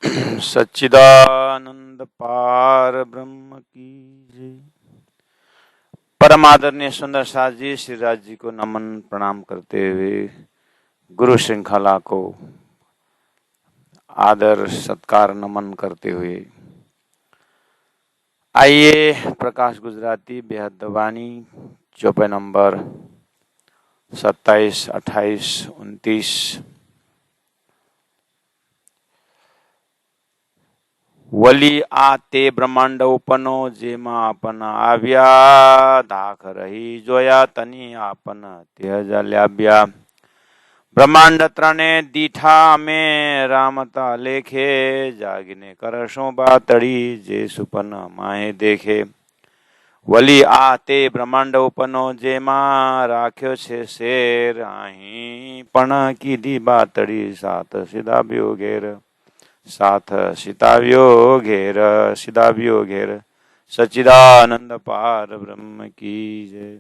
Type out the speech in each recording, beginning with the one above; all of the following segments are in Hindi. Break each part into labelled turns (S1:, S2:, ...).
S1: सच्चिदानंद पार ब्रह्म की जय। परम आदरणीय सुंदर साथ जी श्री राज जी को नमन प्रणाम करते हुए गुरु श्रृंखला को आदर सत्कार नमन करते हुए आइए प्रकाश गुजराती बेहद वाणी चौपाई नंबर 27, 28, 29 वली आ ते બ્રહ્માંડ ઉપનો જેમાં આપન આવ્યા દાખ રહી જોયા તની આપન તેજ લાવ્યા બ્રહ્માંડ ત્રણે દીઠા અમે રામતા લેખે જાગીને કરશો બાતડી જે સુપન માહે દેખે વલી આ તે બ્રહ્માંડ ઉપનો જેમાં રાખ્યો છે શેર અહીં પણ કીધી બાતડી સાત સીધાવ્યો ઘેર साथ सिताव्यो घेर सच्चिदानंद पार ब्रह्म की जय।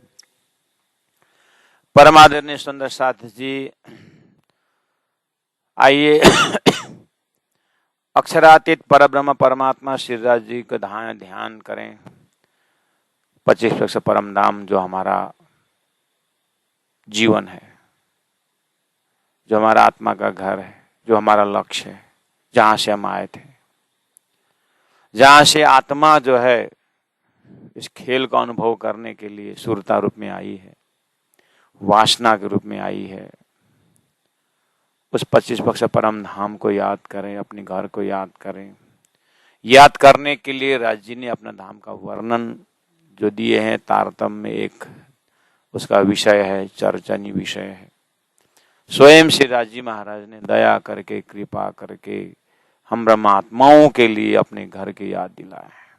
S1: परमादरणीय सुंदर साथ जी आइए अक्षरातीत पर ब्रह्म परमात्मा श्री राज जी का ध्यान करें। 25 परम धाम जो हमारा जीवन है, जो हमारा आत्मा का घर है, जो हमारा लक्ष्य है, जहां से हम आए थे, जहां से आत्मा जो है इस खेल का अनुभव करने के लिए सुरता रूप में आई है, वासना के रूप में आई है, उस 25 परम धाम को याद करें, अपने घर को याद करें। याद करने के लिए राज जी ने अपना धाम का वर्णन जो दिए हैं तारतम्य एक उसका विषय है, चर्चनीय विषय है। स्वयं श्री राज जी महाराज ने दया करके कृपा करके हम ब्रह्मात्माओं के लिए अपने घर की याद दिलाए हैं।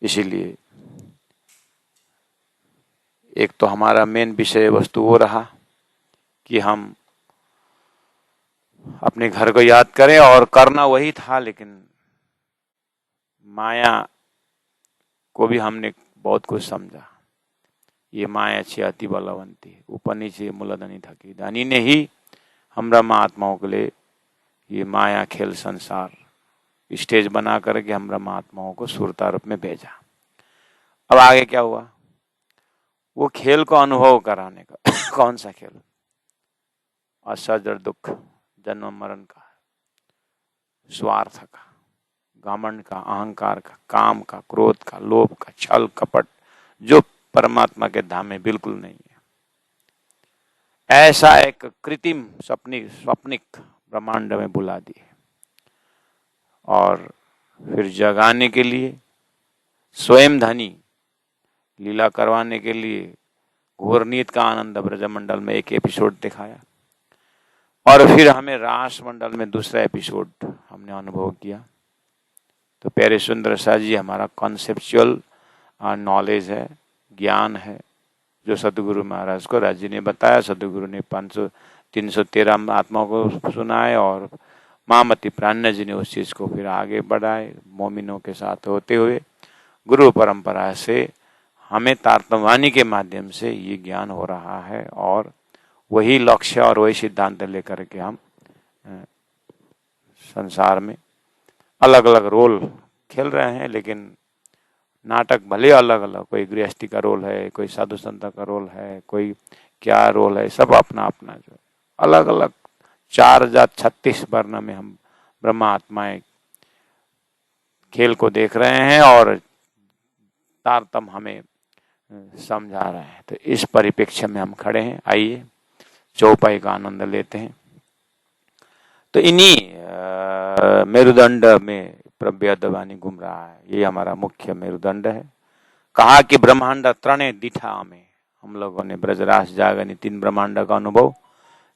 S1: इसीलिए एक तो हमारा मेन विषय वस्तु वो रहा कि हम अपने घर को याद करें और करना वही था, लेकिन माया को भी हमने बहुत कुछ समझा। ये माया छे अति बलवंती, ऊपर नीचे मूलधनी थकी धनी ने ही हम ब्रह्मात्माओं के लिए ये माया खेल संसार स्टेज बना करके हम ब्रह्मात्माओं को सुरता रूप में भेजा। अब आगे क्या हुआ? वो खेल को अनुभव कराने का कौन सा खेल? असजर दुख, जन्म मरण का, स्वार्थ का, घमंड का, अहंकार का, काम का, क्रोध का, लोभ का, छल कपट, जो परमात्मा के धाम में बिल्कुल नहीं है। ऐसा एक कृत्रिम स्वप्निक ब्रह्मांड में बुला दिए और फिर जगाने के लिए स्वयं धनी लीला करवाने के लिए घोर नीत का आनंद ब्रजमंडल में एक एपिसोड दिखाया और फिर हमें रास मंडल में दूसरा एपिसोड हमने अनुभव किया। तो प्यारे सुंदर सा जी हमारा कॉन्सेप्चुअल नॉलेज है, ज्ञान है, जो सदगुरु महाराज को राज जी ने बताया। सदगुरु ने 313 आत्माओं को सुनाए और महामती प्राण जी ने उस चीज को फिर आगे बढ़ाए। मोमिनों के साथ होते हुए गुरु परंपरा से हमें तारतम्यवाणी के माध्यम से ये ज्ञान हो रहा है और वही लक्ष्य और वही सिद्धांत लेकर के हम संसार में अलग अलग रोल खेल रहे हैं। लेकिन नाटक भले अलग अलग, कोई गृहस्थी का रोल है, कोई साधु संत का रोल है, कोई क्या रोल है, सब अपना अपना जो अलग अलग 4036 वर्ण में हम ब्रह्मा आत्माएं खेल को देख रहे हैं और तारतम्य हमें समझा रहे हैं। तो इस परिप्रेक्ष्य में हम खड़े हैं। आइए चौपाई का आनंद लेते हैं। तो इन्हीं मेरुदंड में प्रव्यदवानी घूम रहा है। ये हमारा मुख्य मेरुदंड है। कहा कि ब्रह्मांड त्रणे दिठा में हम लोगों ने ब्रजरास जागनी 3 ब्रह्मांड का अनुभव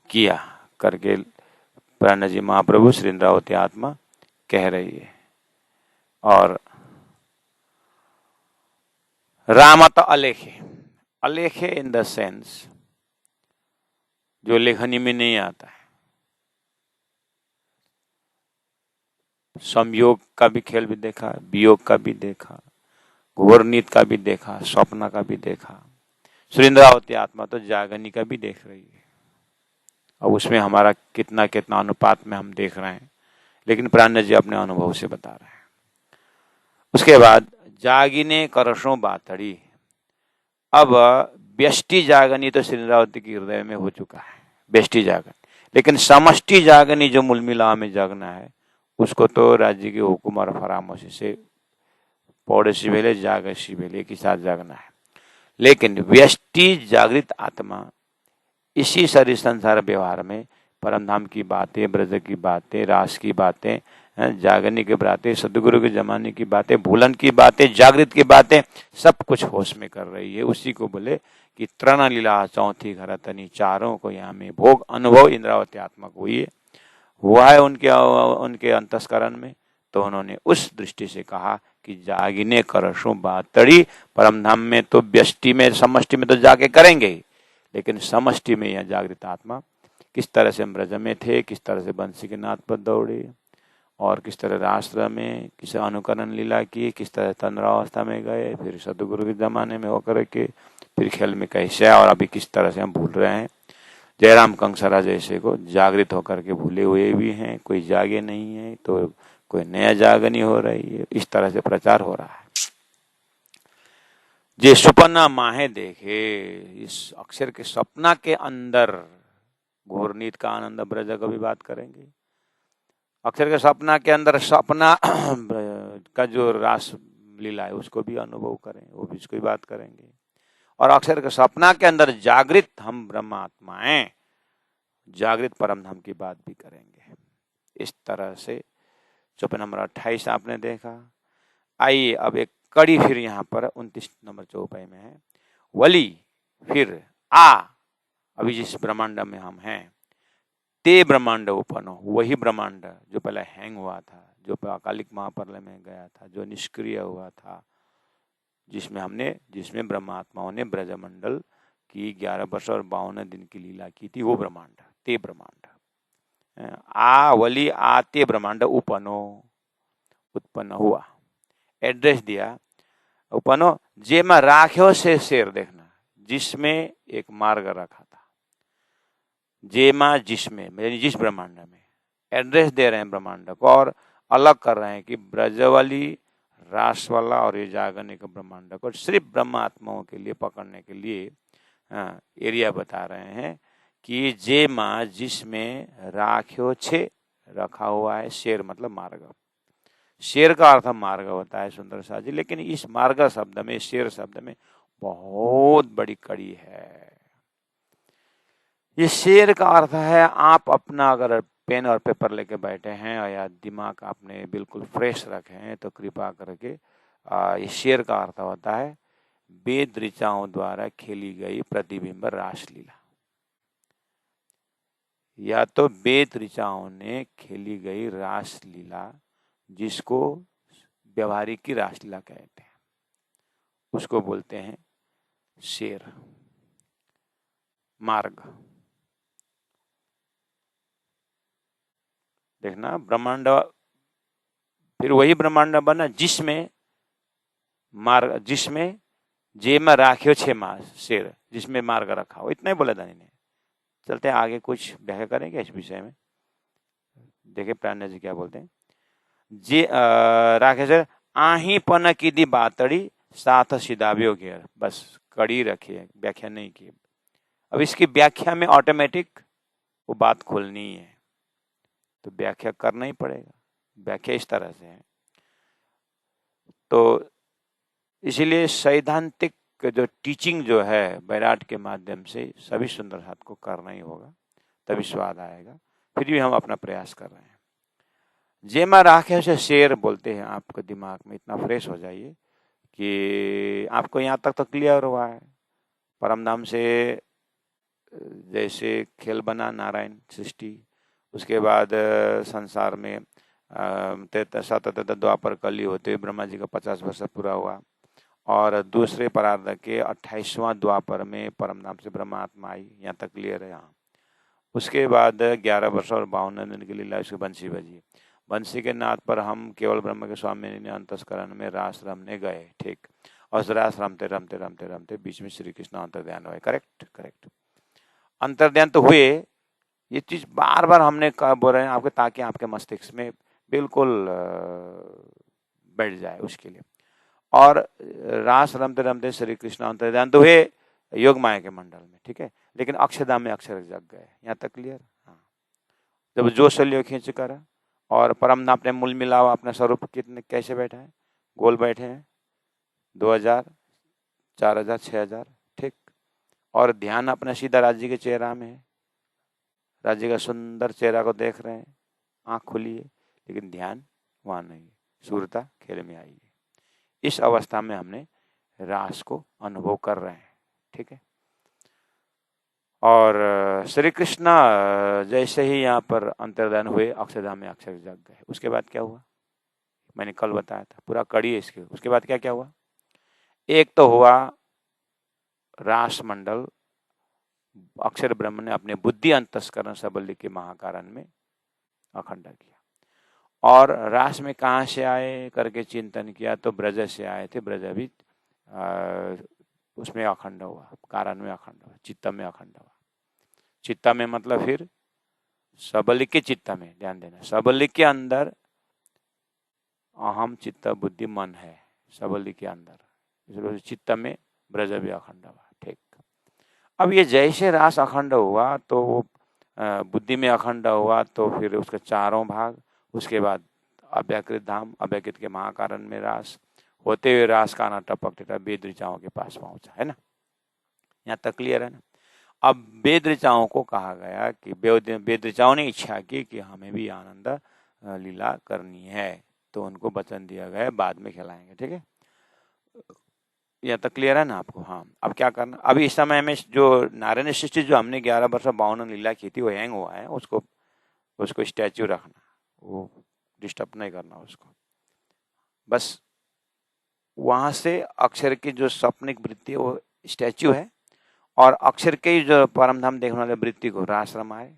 S1: किया करके प्राण जी महाप्रभु श्री इंद्रावती आत्मा कह रही है। और रामत अलेखे, अलेखे इन द सेंस जो लेखनी में नहीं आता है। संयोग का भी खेल भी देखा, वियोग का भी देखा, घोर नीत का भी देखा, स्वप्न का भी देखा। श्री इंद्रावती आत्मा तो जागनी का भी देख रही है। अब उसमें हमारा कितना कितना अनुपात में हम देख रहे हैं लेकिन प्राणनाथ जी अपने अनुभव से बता रहे हैं। उसके बाद जागिने करशों बातड़ी। अब व्यष्टि जागनी तो श्री इंद्रावती के हृदय में हो चुका है, व्यष्टि जागन, लेकिन समष्टि जागनी जो मूलमिला में जागना है उसको तो राज्य के हुकुम और फरामोशी से पौड़सी भेले जागसी भेले एक ही साथ जागना है। लेकिन व्यष्टि जागृत आत्मा इसी शरीर संसार व्यवहार में परम धाम की बातें, ब्रज की बातें, रास की बातें, जागने की बातें, सदगुरु के जमाने की बातें, भूलन की बातें, जागृत की बातें, सब कुछ होश में कर रही है। उसी को बोले कि तृण लीला चौथी घर तनी, चारों को यहाँ में भोग अनुभव इंद्रावती आत्मा को हुआ है उनके अंतस्करण में। तो उन्होंने उस दृष्टि से कहा कि जागिने करशों बातड़ी। परम धाम में तो व्यष्टि में समष्टि में तो जाके करेंगे ही, लेकिन समष्टि में यह जागृत आत्मा किस तरह से हम ब्रज में थे, किस तरह से बंसी के नाथ पर दौड़े और किस तरह राष्ट्र में किस अनुकरण लीला की, किस तरह तंद्रावस्था में गए, फिर सदगुरु के जमाने में होकर के फिर खेल में कैसे, और अभी किस तरह से हम भूल रहे हैं। जयराम कंसरा जैसे को जागृत होकर के भूले हुए भी हैं, कोई जागे नहीं है तो कोई नया जागनी हो रही है। इस तरह से प्रचार हो रहा है। जे सुपना माहे देखे, इस अक्षर के सपना के अंदर घोर नीत का आनंद ब्रज का भी बात करेंगे। अक्षर के सपना के अंदर सपना का जो रास लीला है उसको भी अनुभव करें, वो भी इसको भी बात करेंगे। और अक्षर के सपना के अंदर जागृत हम ब्रह्मात्माएं, जागृत परम धाम की बात भी करेंगे। इस तरह से चौपाई नंबर 28 आपने देखा। आइए अब एक कड़ी फिर यहाँ पर 29 नंबर चौपाई में है। वली फिर आ, अभी जिस ब्रह्मांड में हम हैं, ते ब्रह्मांड उपनो, वही ब्रह्मांड जो पहले हैंग हुआ था, जो अकालिक महाप्रलय में गया था, जो निष्क्रिय हुआ था, जिसमें ब्रह्मात्माओं ने ब्रजमंडल की 11 वर्ष और 52 दिन की लीला की थी, वो ब्रह्मांड, ते ब्रह्मांड। आ वली आते ब्रह्मांड उपनो, उत्पन्न हुआ। एड्रेस दिया उपनो, जेमा राख्यो से शेर, देखना जिसमें एक मार्ग रखा था, जेमा जिसमें, यानी जिस ब्रह्मांड में। एड्रेस दे रहे हैं ब्रह्मांड को और अलग कर रहे हैं कि ब्रजवाली, रास वाला और ये जागने का ब्रह्मांड को सिर्फ ब्रह्मात्माओं के लिए पकड़ने के लिए एरिया बता रहे हैं कि जे माँ जिसमें राख्यो छे, रखा हुआ है। शेर मतलब मार्ग, शेर का अर्थ मार्ग होता है सुंदर सा जी, लेकिन इस मार्ग शब्द में, शेर शब्द में बहुत बड़ी कड़ी है। ये शेर का अर्थ है, आप अपना अगर पेन और पेपर लेके बैठे हैं या दिमाग आपने बिल्कुल फ्रेश रखे हैं तो कृपा करके ये शेर का अर्थ होता है वेद ऋचाओं द्वारा खेली गई प्रतिबिंब रासलीला, या तो वेद ऋचाओं ने खेली गई रासलीला, जिसको व्यवहारिक की रासलीला कहते हैं, उसको बोलते हैं शेर, मार्ग। देखना ब्रह्मांड, फिर वही ब्रह्मांड बना जिसमें मार्ग, जिसमें जेमा राख्यो छे मास, शेर जिसमें मार्ग रखा हो, इतना ही बोला दानी ने। चलते हैं आगे, कुछ व्याख्या करेंगे इस विषय में। देखिए प्राण जी क्या बोलते हैं। जे राखे से आही पन की दी बातड़ी साथ सिदाव्यो घेर, बस कड़ी रखिए, व्याख्या नहीं की। अब इसकी व्याख्या में ऑटोमेटिक वो बात खोलनी है तो व्याख्या करना ही पड़ेगा। व्याख्या इस तरह से है, तो इसीलिए सैद्धांतिक जो टीचिंग जो है बैराट के माध्यम से सभी सुंदर साथ को करना ही होगा, तभी स्वाद आएगा। फिर भी हम अपना प्रयास कर रहे हैं। जेमा राखे से शेर बोलते हैं, आपके दिमाग में इतना फ्रेश हो जाइए कि आपको यहाँ तक तो क्लियर हुआ है। परम धाम से जैसे खेल बना नारायण सृष्टि, उसके बाद संसार में सतत द्वापर कली होते ब्रह्मा जी का 50 वर्ष पूरा हुआ, और दूसरे परार्ध के 28वां द्वापर में परम धाम से ब्रह्मात्मा आई, यहाँ तक क्लियर है। यहाँ उसके बाद 11 वर्ष और 52 दिन की लीला, उसकी बंसी बजी। बंसी के नाथ पर हम केवल ब्रह्म के स्वामी ने अंतस्करण में रास रमने गए, ठीक, और रास रमते रमते रमते रमते बीच में श्री कृष्ण अंतर्ध्यान हुए। करेक्ट करेक्ट, अंतर्ध्यान तो हुए। ये चीज बार बार हमने बोल रहे हैं आपके, ताकि आपके मस्तिष्क में बिल्कुल बैठ जाए उसके लिए। और रास रमते रमते श्री कृष्ण अंतर्ध्यान तो हुए योग माया के मंडल में, ठीक है, लेकिन अक्षरधाम में अक्षर जग गए। यहाँ तक क्लियर? हाँ। जब जो शल्य खींच कर और परम नाम अपने मूल मिलावा अपना स्वरूप कितने कैसे बैठा है, गोल बैठे हैं, 2000 4000 6000, ठीक। और ध्यान अपना सीधा राज्य के चेहरा में है, राज्य का सुंदर चेहरा को देख रहे हैं, आंख खुली है, लेकिन ध्यान वहां नहीं है, सूरता खेल में आई है। इस अवस्था में हमने रास को अनुभव कर रहे हैं, ठीक है। और श्री कृष्ण जैसे ही यहाँ पर अंतर्धान हुए अक्षरधाम में अक्षर जग गए। उसके बाद क्या हुआ, मैंने कल बताया था, पूरा कड़ी है इसके। उसके बाद क्या क्या हुआ? एक तो हुआ रास मंडल, अक्षर ब्रह्म ने अपने बुद्धि अंतस्करण सबल्य के महाकारण में अखंड किया। और रास में कहाँ से आए करके चिंतन किया तो ब्रज से आए थे। ब्रज भी उसमें अखंड हुआ, कारण में अखंड हुआ, चित्त में अखंड हुआ। चित्त में मतलब फिर सबलिक के चित्त में ध्यान देना, सबलिक के अंदर अहम चित्त बुद्धि मन है, सबलिक के अंदर, इसलिए चित्त में ब्रज भी अखंड हुआ, ठीक। अब ये जैसे रास अखंड हुआ तो वो बुद्धि में अखंड हुआ, तो फिर उसके चारों भाग, उसके बाद अव्याकृत धाम, अव्याकृत के महाकारण में रास होते हुए रास का ना टपक टपक वेद ऋचाओं के पास पहुंचा, है ना। यहाँ तक क्लियर है ना। अब वेद ऋचाओं को कहा गया कि वेद ऋचाओं ने इच्छा की कि हमें भी आनंद लीला करनी है, तो उनको वचन दिया गया बाद में खिलाएंगे, ठीक है। यह तक क्लियर है ना आपको? हाँ। अब क्या करना, अभी इस समय में जो नारायण सृष्टि जो हमने 11 वर्ष 52 लीला की थी वो हैंग हुआ है, उसको स्टैच्यू रखना, वो डिस्टर्ब नहीं करना उसको। बस वहां से अक्षर की जो सपनिक वृत्ति वो स्टैच्यू है, और अक्षर के जो परम धाम देखने वाले वृत्ति को राश्रम आए,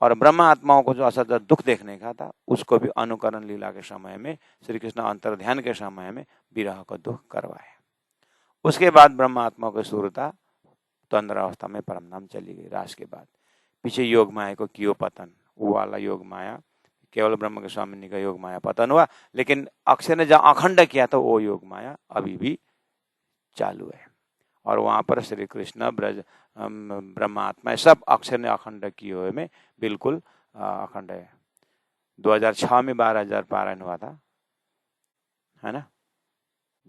S1: और ब्रह्म आत्माओं को जो असत दुख देखने का था उसको भी अनुकरण लीला के समय में श्री कृष्ण अंतर्ध्यान के समय में विरह को दुख करवाए। उसके बाद ब्रह्म आत्मा को सूरता तंद्र अवस्था में परम धाम चली गई। रास के बाद पीछे योग माया को कियो पतन, वो वाला योग माया, केवल ब्रह्म के स्वामी का योग माया पतन हुआ, लेकिन अक्षर ने जहाँ अखंड किया था वो योग माया अभी भी चालू है। और वहां पर श्री कृष्ण ब्रज ब्रह्मात्मा सब अक्षर ने अखंड किए हुए में बिल्कुल अखंड है। 2006 में 12,000 पारायण हुआ था, है ना।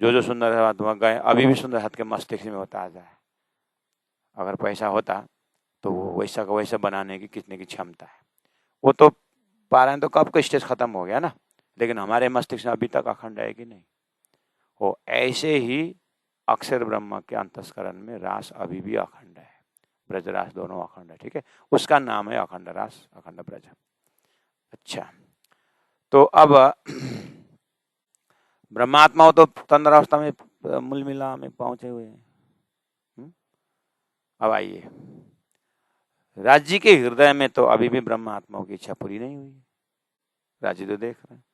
S1: जो सुंदर है वहां गए, अभी भी सुंदर हाथ के मस्तिष्क में होता आ जाए। अगर पैसा होता तो वो वैसा का वैसा बनाने की कितने की क्षमता है। वो तो पारायण तो कब का स्टेज खत्म हो गया ना, लेकिन हमारे मस्तिष्क में अभी तक अखंड है कि नहीं हो। ऐसे ही अक्षर ब्रह्म के अंतस्करण में रास अभी भी अखंड है, ब्रज रास दोनों अखंड है, ठीक है। उसका नाम है अखंड रास, अखंड ब्रज। अच्छा, तो अब ब्रह्मात्माओं तो तंद्रावस्था में मूल मिला में पहुंचे हुए हैं। अब आइए, राज्य के हृदय में तो अभी भी ब्रह्मात्माओं की इच्छा पूरी नहीं हुई, राज्य तो देख रहे हैं।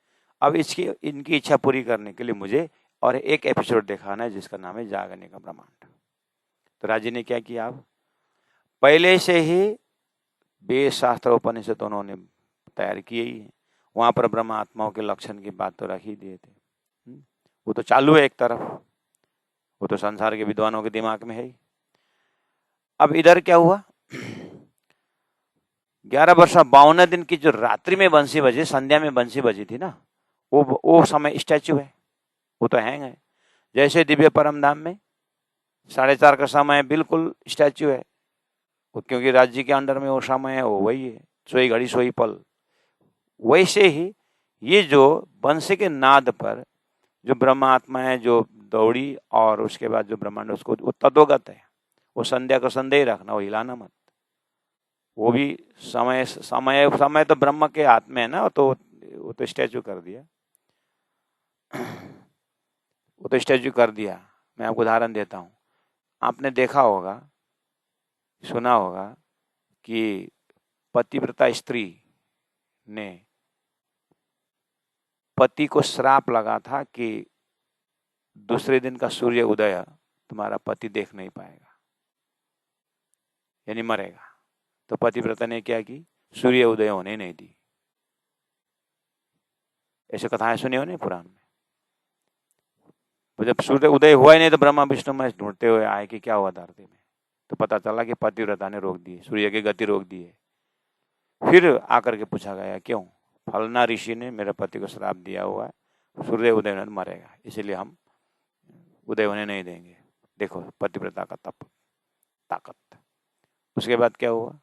S1: अब इनकी इच्छा पूरी करने के लिए मुझे और एक एपिसोड दिखाना है जिसका नाम है जागने का ब्रह्मांड। तो राज्य ने क्या किया, अब पहले से ही वेद शास्त्र उपनिषद तो उन्होंने तैयार किए ही है, वहां पर ब्रह्म आत्माओं के लक्षण की बात तो रख ही दिए थे। वो तो चालू है एक तरफ, वो तो संसार के विद्वानों के दिमाग में है ही। अब इधर क्या हुआ, 11 वर्ष 52 दिन की जो रात्रि में बंसी बजी, संध्या में बंसी बजी थी ना, वो समय स्टैच्यू है, वो तो हैंग है। जैसे दिव्य परम धाम में 4:30 का समय बिल्कुल स्टैच्यू है, क्योंकि राज्य के अंडर में वो समय है, वो वही है, सोई घड़ी सोई पल। वैसे ही ये जो बंसी के नाद पर जो ब्रह्मात्मा है जो दौड़ी, और उसके बाद जो ब्रह्मांड उसको वो तद्वगत है, वो संध्या को संदेह रखना, वो हिलाना मत। वो भी समय समय समय तो ब्रह्म के हाथ में है ना, तो वो तो स्टैच्यू कर दिया, वो तो स्टैच्यू कर दिया। मैं आपको उदाहरण देता हूँ, आपने देखा होगा, सुना होगा कि पतिव्रता स्त्री ने पति को श्राप लगा था कि दूसरे दिन का सूर्य उदय तुम्हारा पति देख नहीं पाएगा, यानी मरेगा। तो पतिव्रता ने क्या की, सूर्य उदय होने नहीं दी। ऐसे कथाएं सुनी हो नहीं पुराण में? तो जब सूर्य उदय हुआ ही नहीं तो ब्रह्मा विष्णु महेश ढूंढते हुए आए कि क्या हुआ धरती में, तो पता चला कि पतिव्रता ने रोक दी, सूर्य की गति रोक दी है। फिर आकर के पूछा गया क्यों? फलना ऋषि ने मेरे पति को श्राप दिया हुआ है, सूर्य उदय होने तो मरेगा, इसीलिए हम उदय होने नहीं देंगे। देखो पतिव्रता का तप, ताकत। उसके बाद क्या हुआ?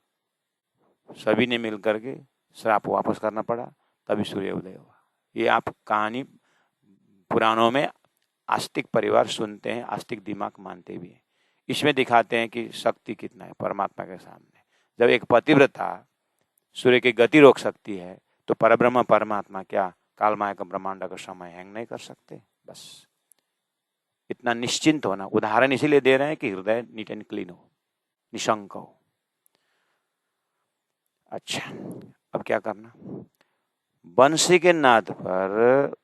S1: सभी ने मिलकर के श्राप वापस करना पड़ा, तभी सूर्य उदय हुआ। ये आप कहानी पुराणों में आस्तिक परिवार सुनते हैं, आस्तिक दिमाग मानते भी हैं। इसमें दिखाते हैं कि शक्ति कितना है परमात्मा के सामने। जब एक पतिव्रता सूर्य की गति रोक सकती है तो परब्रह्म परमात्मा क्या कालमाया का ब्रह्मांड का समय हैंग नहीं कर सकते? बस इतना निश्चिंत होना। उदाहरण इसीलिए दे रहे हैं कि हृदय नीट एंड क्लीन हो, निशंक हो। अच्छा, अब क्या करना? बंसी के नाद पर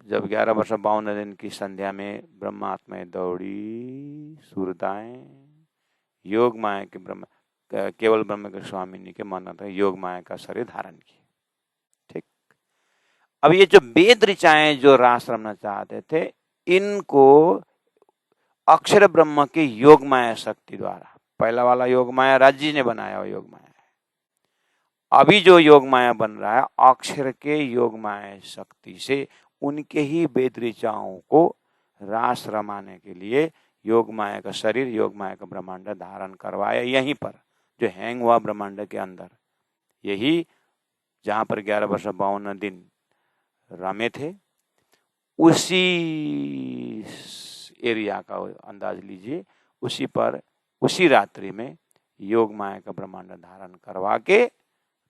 S1: जब 11 वर्ष 52 दिन की संध्या में ब्रह्मा आत्माएं दौड़ी, सूरदाएं योग माया के ब्रह्म केवल ब्रह्म के स्वामिनी के मन था योग माया का शरीर धारण किए। ठीक। अब ये जो वेद ऋचाएं जो रास रमना चाहते थे, इनको अक्षर ब्रह्म के योग माया शक्ति द्वारा, पहला वाला योग माया राज्य जी ने बनाया हुआ योग माया है। अभी जो योग माया बन रहा है अक्षर के योग माया शक्ति से उनके ही वेद ऋचाओं को रास रमाने के लिए योग माया का शरीर, योग माया का ब्रह्मांड धारण करवाया। यहीं पर जो हैंग हुआ ब्रह्मांड के अंदर, यही जहां पर 11 वर्ष 52 दिन रमे थे, उसी एरिया का अंदाज लीजिए। उसी पर उसी रात्रि में योग माया का ब्रह्मांड धारण करवा के,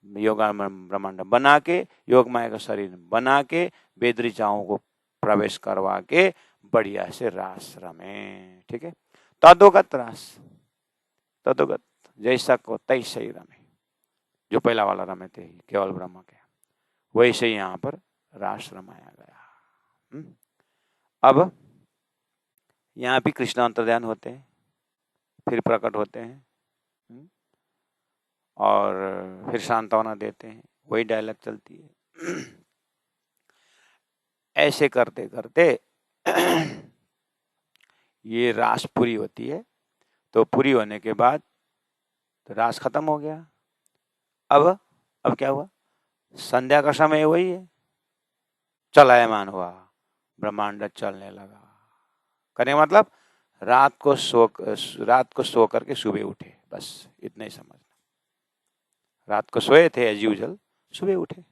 S1: योग ब्रह्मांड बना के, योग माया का शरीर बना के, वेद ऋचाओं को प्रवेश करवा के बढ़िया से रास रमे। ठीक है, तदोगत रास, तदोगत जैसा को तैसा ही रमे। जो पहला वाला रमे थे केवल ब्रह्म के, वैसे ही यहाँ पर रास रमाया गया। अब यहाँ भी कृष्ण अंतर्ध्यान होते हैं, फिर प्रकट होते हैं और फिर सांत्वना देते हैं, वही डायलॉग चलती है। ऐसे करते करते ये रास पूरी होती है। तो पूरी होने के बाद तो रास खत्म हो गया। अब क्या हुआ? संध्या का समय वही है, चलायमान हुआ, ब्रह्मांड चलने लगा। करने मतलब रात को सो करके सुबह उठे, बस इतना ही समझना। रात को सोए थे एज यूजुअल, सुबह उठे।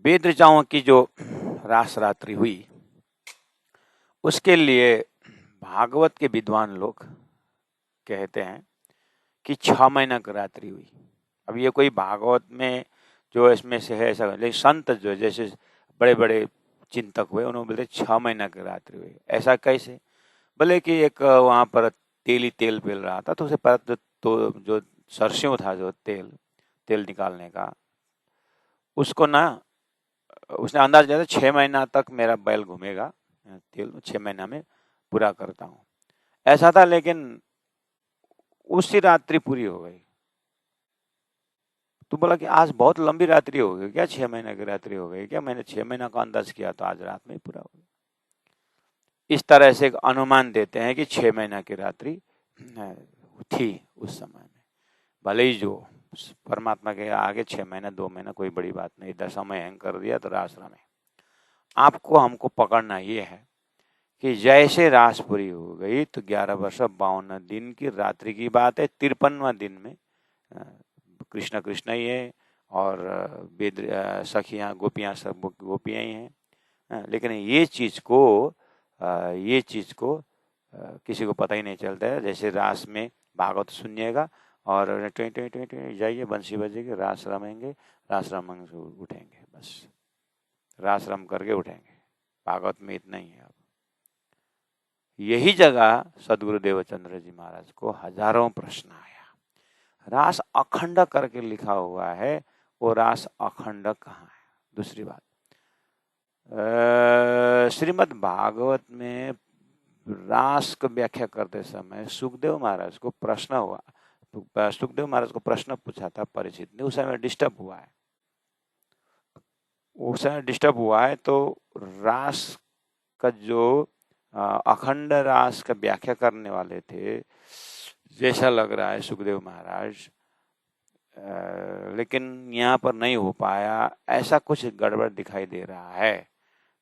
S1: वेद ऋचाओं की जो रास रात्रि हुई, उसके लिए भागवत के विद्वान लोग कहते हैं कि 6 महीना की रात्रि हुई। अब ये कोई भागवत में जो इसमें से है ऐसा, लेकिन संत जो जैसे बड़े बड़े चिंतक हुए उन्होंने बोलते 6 महीना की रात्रि हुई। ऐसा कैसे? बोले कि एक वहाँ पर तेल ही तेल मिल रहा था, तो उसे पर तो जो सरसों था, जो तेल निकालने का, उसको ना उसने अंदाज लिया था 6 महीना तक मेरा बैल घूमेगा, तेल 6 महीना में पूरा करता हूँ, ऐसा था। लेकिन उसी रात्रि पूरी हो गई। तो बोला कि आज बहुत लंबी रात्रि हो गई क्या? 6 महीने की रात्रि हो गई क्या? मैंने 6 महीना का अंदाज किया तो आज रात में ही पूरा हो गया। इस तरह से एक अनुमान देते हैं कि 6 महीना की रात्रि थी उस समय में। भले ही जो परमात्मा के आगे 6 महीना 2 महीना कोई बड़ी बात नहीं, इधर समय हैंग कर दिया तो रास रमे। आपको हमको पकड़ना ये है कि जैसे रास पूरी हो गई तो 11 वर्ष 52 दिन की रात्रि की बात है। 53वां दिन में कृष्ण कृष्ण ही है और वेद सखियाँ गोपियाँ सब गोपियाँ ही हैं। लेकिन ये चीज़ को किसी को पता ही नहीं चलता है। जैसे रास में भागवत सुनिएगा और ट्वें जाइए, बंसी बजेगी, रास रमेंगे, रास रमेंगे से उठेंगे, बस रास रम करके उठेंगे। भागवत में इतना ही है। अब यही जगह सदगुरु देवचंद्र जी महाराज को हजारों प्रश्न आया। रास अखंड करके लिखा हुआ है, वो रास अखंड कहाँ है? दूसरी बात, श्रीमद् भागवत में रास को व्याख्या करते समय सुखदेव महाराज को प्रश्न हुआ, सुखदेव महाराज को प्रश्न पूछा था परीक्षित ने, उस समय डिस्टर्ब हुआ है, उस समय डिस्टर्ब हुआ है। तो रास का जो अखंड रास का व्याख्या करने वाले थे, जैसा लग रहा है सुखदेव महाराज, लेकिन यहाँ पर नहीं हो पाया, ऐसा कुछ गड़बड़ दिखाई दे रहा है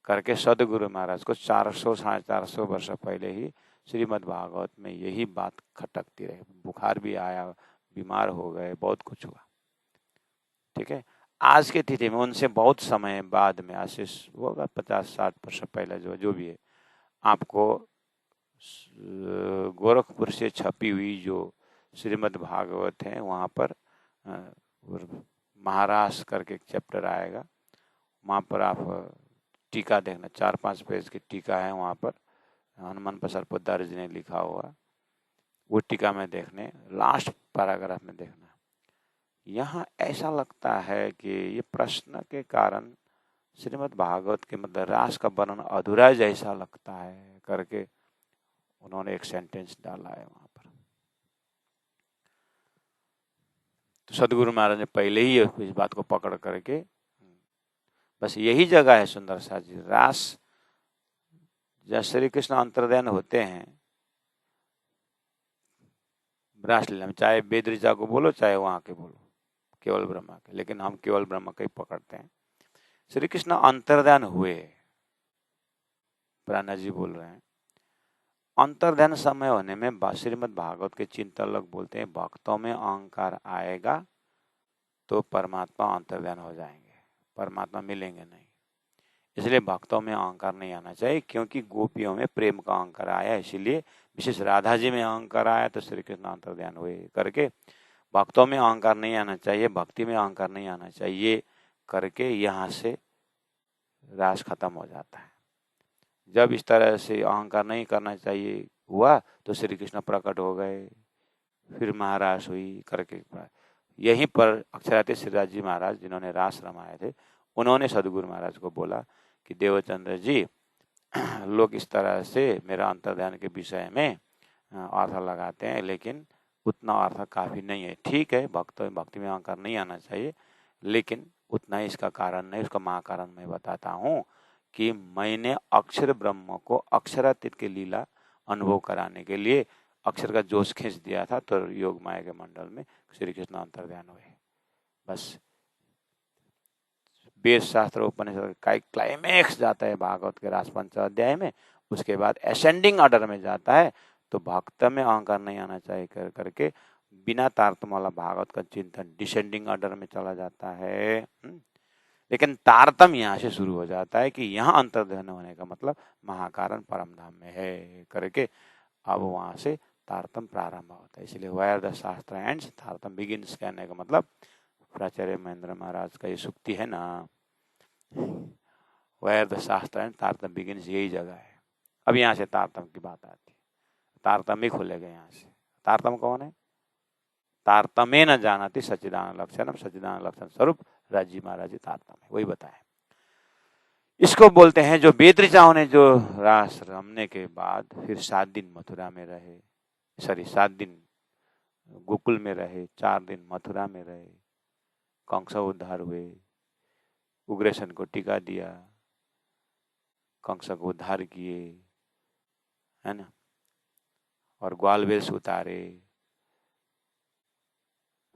S1: करके सदगुरु महाराज को 400-450 वर्ष पहले ही श्रीमद् भागवत में यही बात खटकती रही। बुखार भी आया, बीमार हो गए, बहुत कुछ हुआ। ठीक है, आज के तिथि में उनसे बहुत समय बाद में, आज से होगा 50-60 वर्ष पहले, जो भी है, आपको गोरखपुर से छपी हुई जो श्रीमद् भागवत है वहाँ पर महारास करके एक चैप्टर आएगा, वहाँ पर आप टीका देखना, 4-5 पेज की टीका है वहाँ पर, हनुमान प्रसाद पोद्दार जी ने लिखा हुआ, वो टीका में देखने, लास्ट पैराग्राफ में देखना। यहाँ ऐसा लगता है कि ये प्रश्न के कारण श्रीमद् भागवत के मतलब रास का वर्णन अधूरा जैसा लगता है करके उन्होंने एक सेंटेंस डाला है वहाँ पर। तो सदगुरु महाराज ने पहले ही इस बात को पकड़ करके, बस यही जगह है सुंदर सा जी, रास जब श्री कृष्ण अंतर्ध्यान होते हैं रासलीला में, चाहे वेद ऋचा को बोलो चाहे वहां के बोलो, केवल ब्रह्मा के, लेकिन हम केवल ब्रह्मा का ही पकड़ते हैं। श्री कृष्ण अंतर्ध्यान हुए, प्राणा जी बोल रहे हैं, अंतर्ध्यान समय होने में श्रीमद् भागवत के चिंतक बोलते हैं भक्तों में अहंकार आएगा तो परमात्मा अंतर्ध्यान हो जाएंगे, परमात्मा मिलेंगे नहीं। इसलिए भक्तों में अहंकार नहीं आना चाहिए, क्योंकि गोपियों में प्रेम का अहंकार आया, इसीलिए विशेष राधा जी में अहंकार आया तो श्री कृष्ण अंतर्ध्यान हुए करके, भक्तों में अहंकार नहीं आना चाहिए, भक्ति में अहंकार नहीं आना चाहिए करके यहाँ से रास खत्म हो जाता है। जब इस तरह से अहंकार नहीं करना चाहिए हुआ तो श्री कृष्ण प्रकट हो गए, फिर महारास हुई करके। यहीं पर अक्षरातीत श्रीराज जी महाराज जिन्होंने रास रमाए थे, उन्होंने सदगुरु महाराज को बोला कि देवचंद्र जी, लोग इस तरह से मेरा अंतर्ध्यान के विषय में अर्थ लगाते हैं, लेकिन उतना अर्थ काफी नहीं है। ठीक है, भक्ति में अहंकार नहीं आना चाहिए, लेकिन उतना ही इसका कारण नहीं। उसका महाकारण मैं बताता हूँ कि मैंने अक्षर ब्रह्म को अक्षरातीत के लीला अनुभव कराने के लिए अक्षर का जोश खींच दिया था, तो योग माया के मंडल में श्री कृष्ण अंतर्ध्यान हुए। बस वेद शास्त्र उपनिषद का क्लाइमैक्स जाता है भागवत के रास 5 अध्याय में, उसके बाद असेंडिंग ऑर्डर में जाता है। तो भक्त में अहंकार नहीं आना चाहिए करके बिना तारतम्य वाला भागवत का चिंतन डिसेंडिंग ऑर्डर में चला जाता है। लेकिन तारतम्य यहाँ से शुरू हो जाता है कि यहाँ अंतर्ध्यान होने का मतलब महाकारण परम धाम में है करके, अब वहां से तारतम्य प्रारंभ होता है। इसलिए वेयर द शास्त्र एंड्स तारतम्य बिगिंस कहने का मतलब प्राचार्य महेंद्र महाराज का ये सुक्ति है ना, वेयर द शास्त्र एंड तारतम्य बिगिंस, यही जगह है। अब यहाँ से तारतम्य की बात आती है, तारतम्य खुलेगा यहाँ से। तारतम्य कौन है? तारतम्य न जानती सच्चिदानंद लक्षणम, सच्चिदानंद लक्षण स्वरूप राजी महाराज तारतम्य, वही बताए। इसको बोलते हैं जो वेद ऋचाओं ने जो रास रमने के बाद फिर 7 दिन मथुरा में रहे, 7 दिन गोकुल में रहे, 4 दिन मथुरा में रहे, कंस उद्धार हुए, उग्रसेन को टीका दिया, कंस को उद्धार किए, है ना, और ग्वाल वेश उतारे।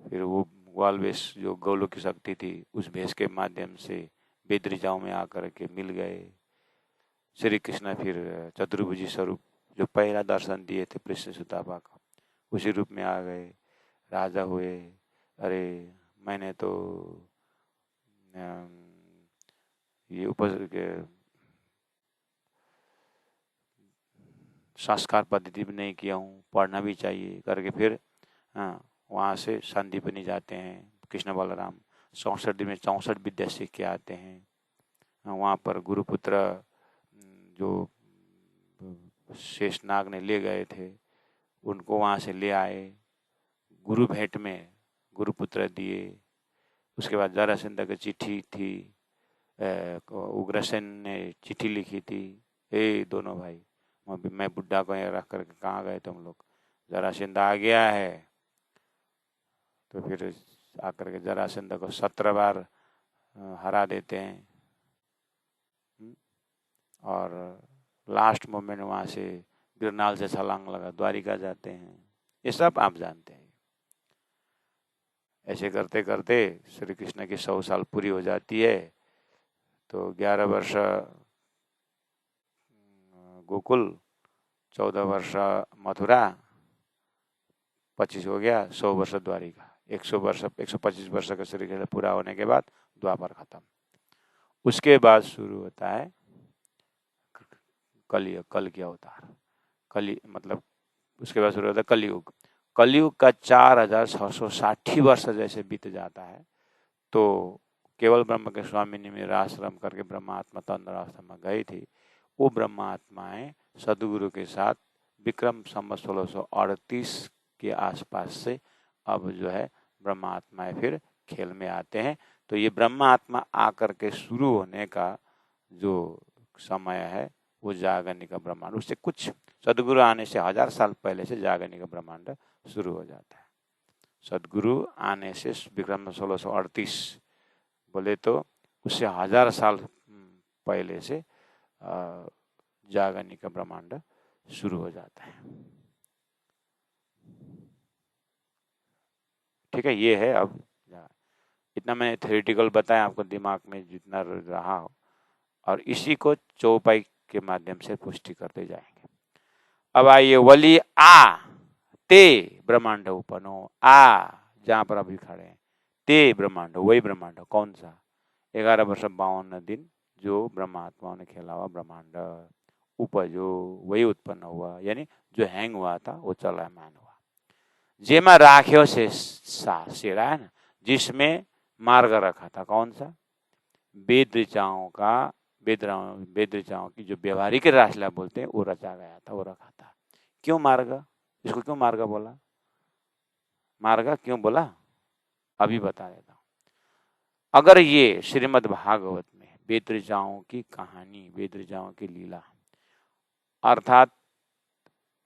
S1: फिर वो ग्वाल वेश जो गौलों की शक्ति थी, उस भेष के माध्यम से वेद ऋचाओं में आकर के मिल गए। श्री कृष्ण फिर चतुर्भुजी स्वरूप जो पहला दर्शन दिए थे कृष्ण सुतापा का, उसी रूप में आ गए, राजा हुए। अरे मैंने तो ये संस्कार पद्धति भी नहीं किया हूँ, पढ़ना भी चाहिए करके फिर वहाँ से संदीपनी जाते हैं कृष्ण बलराम, 64 दिन में 64 विद्या सीख के आते हैं। वहाँ पर गुरुपुत्र जो शेषनाग ने ले गए थे, उनको वहाँ से ले आए, गुरु भेंट में गुरुपुत्र दिए। उसके बाद जरासंध की चिट्ठी थी, उग्रसेन ने चिट्ठी लिखी थी, हे दोनों भाई, मैं बुड्ढा को यहाँ रख करके कहाँ गए तुम लोग, जरासंध आ गया है। तो फिर आकर के जरासंध को 17 बार हरा देते हैं और लास्ट मोमेंट वहाँ से गिरनाल से छलांग लगा द्वारिका जाते हैं। ये सब आप जानते हैं। ऐसे करते करते श्री कृष्ण की 100 साल पूरी हो जाती है। तो 11 वर्ष गोकुल, 14 वर्ष मथुरा, 25 हो गया, 100 वर्ष द्वारिका। 100 वर्ष 125 वर्ष का श्री कृष्ण पूरा होने के बाद द्वापर खत्म। उसके बाद शुरू होता है कलयुग, कल की अवतार। कली मतलब उसके बाद शुरू होता है कलयुग। कलयुग का 4660 वर्ष जैसे बीत जाता है तो केवल ब्रह्म के स्वामी निमिर आश्रम करके ब्रह्मात्मा तंद्राश्रम में गई थी। वो ब्रह्मात्माएं सदगुरु के साथ विक्रम संवत 1638 के आसपास से अब जो है ब्रह्मात्माएं फिर खेल में आते हैं। तो ये ब्रह्मात्मा आकर के शुरू होने का जो समय है वो जागरणी का ब्रह्मांड, उससे कुछ सदगुरु आने से 1000 साल पहले से जागरणी का ब्रह्मांड शुरू हो जाता है। सदगुरु आने से विक्रम 1638 बोले तो उससे 1000 साल पहले से जागरणी का ब्रह्मांड शुरू हो जाता है। ठीक है, ये है। अब इतना मैंने थ्योरेटिकल बताया आपको, दिमाग में जितना रहा हो, और इसी को चौपाई के माध्यम से पुष्टि करते जाएंगे। अब आइए, वली आ ते ब्रह्मांड उपनो, आ जहां पर अभी खड़े हैं, ते ब्रह्मांड, वही ब्रह्मांड। कौन सा? 11 वर्ष 52 दिन जो ब्रह्मात्माओं ने खेला हुआ ब्रह्मांड उपजो, वही उत्पन्न हुआ, यानी जो हैंग हुआ था वो चलायमान हुआ। जेमा राख्यो से सेरा है ना, जिसमें मार्ग रखा था। कौन सा? वेद ऋचाओं का, वेद ऋचाओं की जो व्यवहारिक रासलीला बोलते हैं वो रचा गया था, वो रखा था। क्यों मार्ग? इसको क्यों मार्ग बोला? मार्ग क्यों बोला अभी बता देता हूं। अगर ये श्रीमद् भागवत में वेद ऋचाओं की कहानी, वेद ऋचाओं की लीला, अर्थात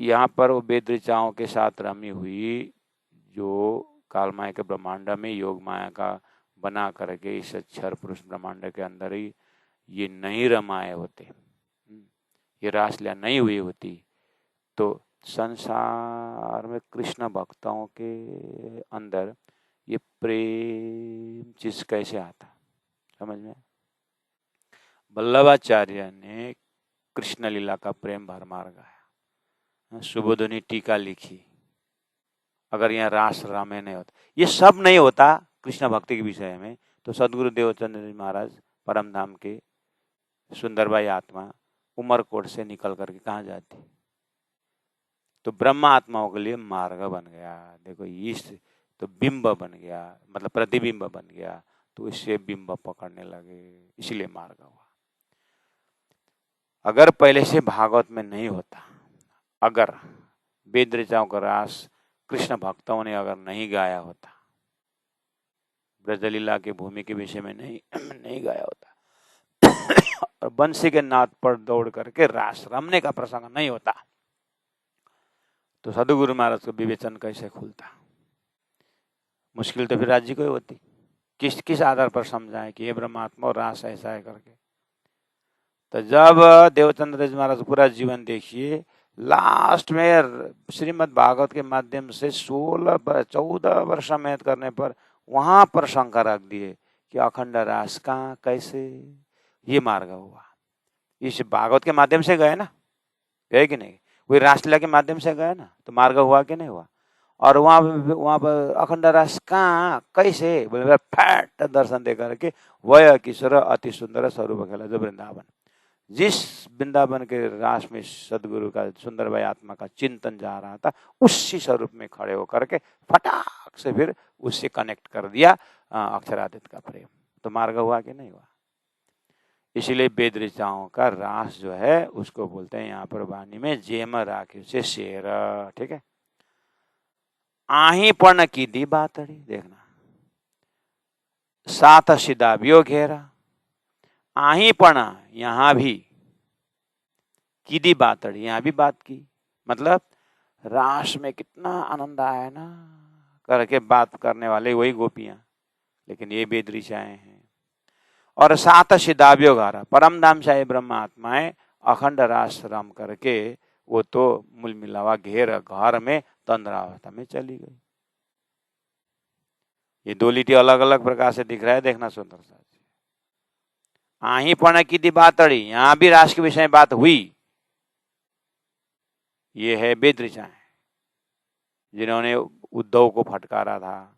S1: यहाँ पर वो वेद ऋचाओं के साथ रमी हुई जो कालमाया के ब्रह्मांड में योग माया का बना करके इस अक्षर पुरुष ब्रह्मांड के अंदर ही ये नहीं रमाए होते, ये रासलीला नहीं हुई होती, तो संसार में कृष्ण भक्तों के अंदर ये प्रेम चीज कैसे आता? समझ में? वल्लभाचार्य ने कृष्ण लीला का प्रेम भरमार गाया, सुबोधनी टीका लिखी। अगर यहाँ रास रामे नहीं होता, ये सब नहीं होता कृष्ण भक्ति के विषय में, तो सदगुरु देवचंद्र जी महाराज परम धाम के सुंदरबाई आत्मा उमरकोट से निकल करके कहाँ जाती? तो ब्रह्म आत्माओं के लिए मार्ग बन गया। देखो, इस तो बिंब बन गया, मतलब प्रतिबिंब बन गया, तो इससे बिंब पकड़ने लगे, इसलिए मार्ग हुआ। अगर पहले से भागवत में नहीं होता, अगर वेद ऋचाओं का रास कृष्ण भक्तों ने अगर नहीं गाया होता, ब्रजलीला की भूमि के विषय में नहीं गाया होता, और बंसी के नाद पर दौड़ करके रास रमने का प्रसंग नहीं होता, तो सदगुरु महाराज को विवेचन कैसे खुलता? मुश्किल तो फिर राज्य को ही होती। किस आधार पर समझाएं कि ये ब्रह्मात्मा और रास ऐसा है करके? तो जब देवचंद्र जी महाराज पूरा जीवन देखिए, लास्ट में श्रीमद् भागवत के माध्यम से 14 वर्ष मेहनत करने पर वहां पर शंका रख दिए कि अखंड रास कहाँ, कैसे ये मार्ग हुआ? इस भागवत के माध्यम से गए ना, गए कि नहीं? वही रासलीला के माध्यम से गए ना, तो मार्ग हुआ कि नहीं हुआ? और वहां पर अखंड रास कहाँ, कैसे? बोले फैट दर्शन दे करके वह किशोर अति सुंदर स्वरूप खेला जो वृंदावन। जिस वृंदावन के रास में सदगुरु का सुंदरबाई आत्मा का चिंतन जा रहा था, उसी स्वरूप में खड़े होकर के फटाक से फिर उससे कनेक्ट कर दिया अक्षरादित का प्रेम। तो मार्ग हुआ कि नहीं हुआ? इसीलिए वेद ऋचाओं का रास जो है उसको बोलते हैं यहाँ पर वाणी में जेम राखे से शेर। ठीक है, आही पण की दी बातड़ी, देखना, साथ सिदाबियो घेरा, आही पण, यहां भी कीदी बातड़ी, यहाँ भी बात की, मतलब रास में कितना आनंद आया ना करके बात करने वाले वही गोपियां, लेकिन ये बेदृशाएं हैं। और सात सिदाव्यो गारा, परम धाम शाही ब्रह्म आत्माएं अखंड रास रम करके वो तो मूल मिलावा घेर घर में तंद्रावस्था में चली गई। ये दो लिटी अलग अलग प्रकार से दिख रहा है, देखना सुंदर सा। आही पण की दी बातड़ी, यहां भी रास के विषय में बात हुई। ये है बेदृशाएं जिन्होंने उद्धव को फटकारा था,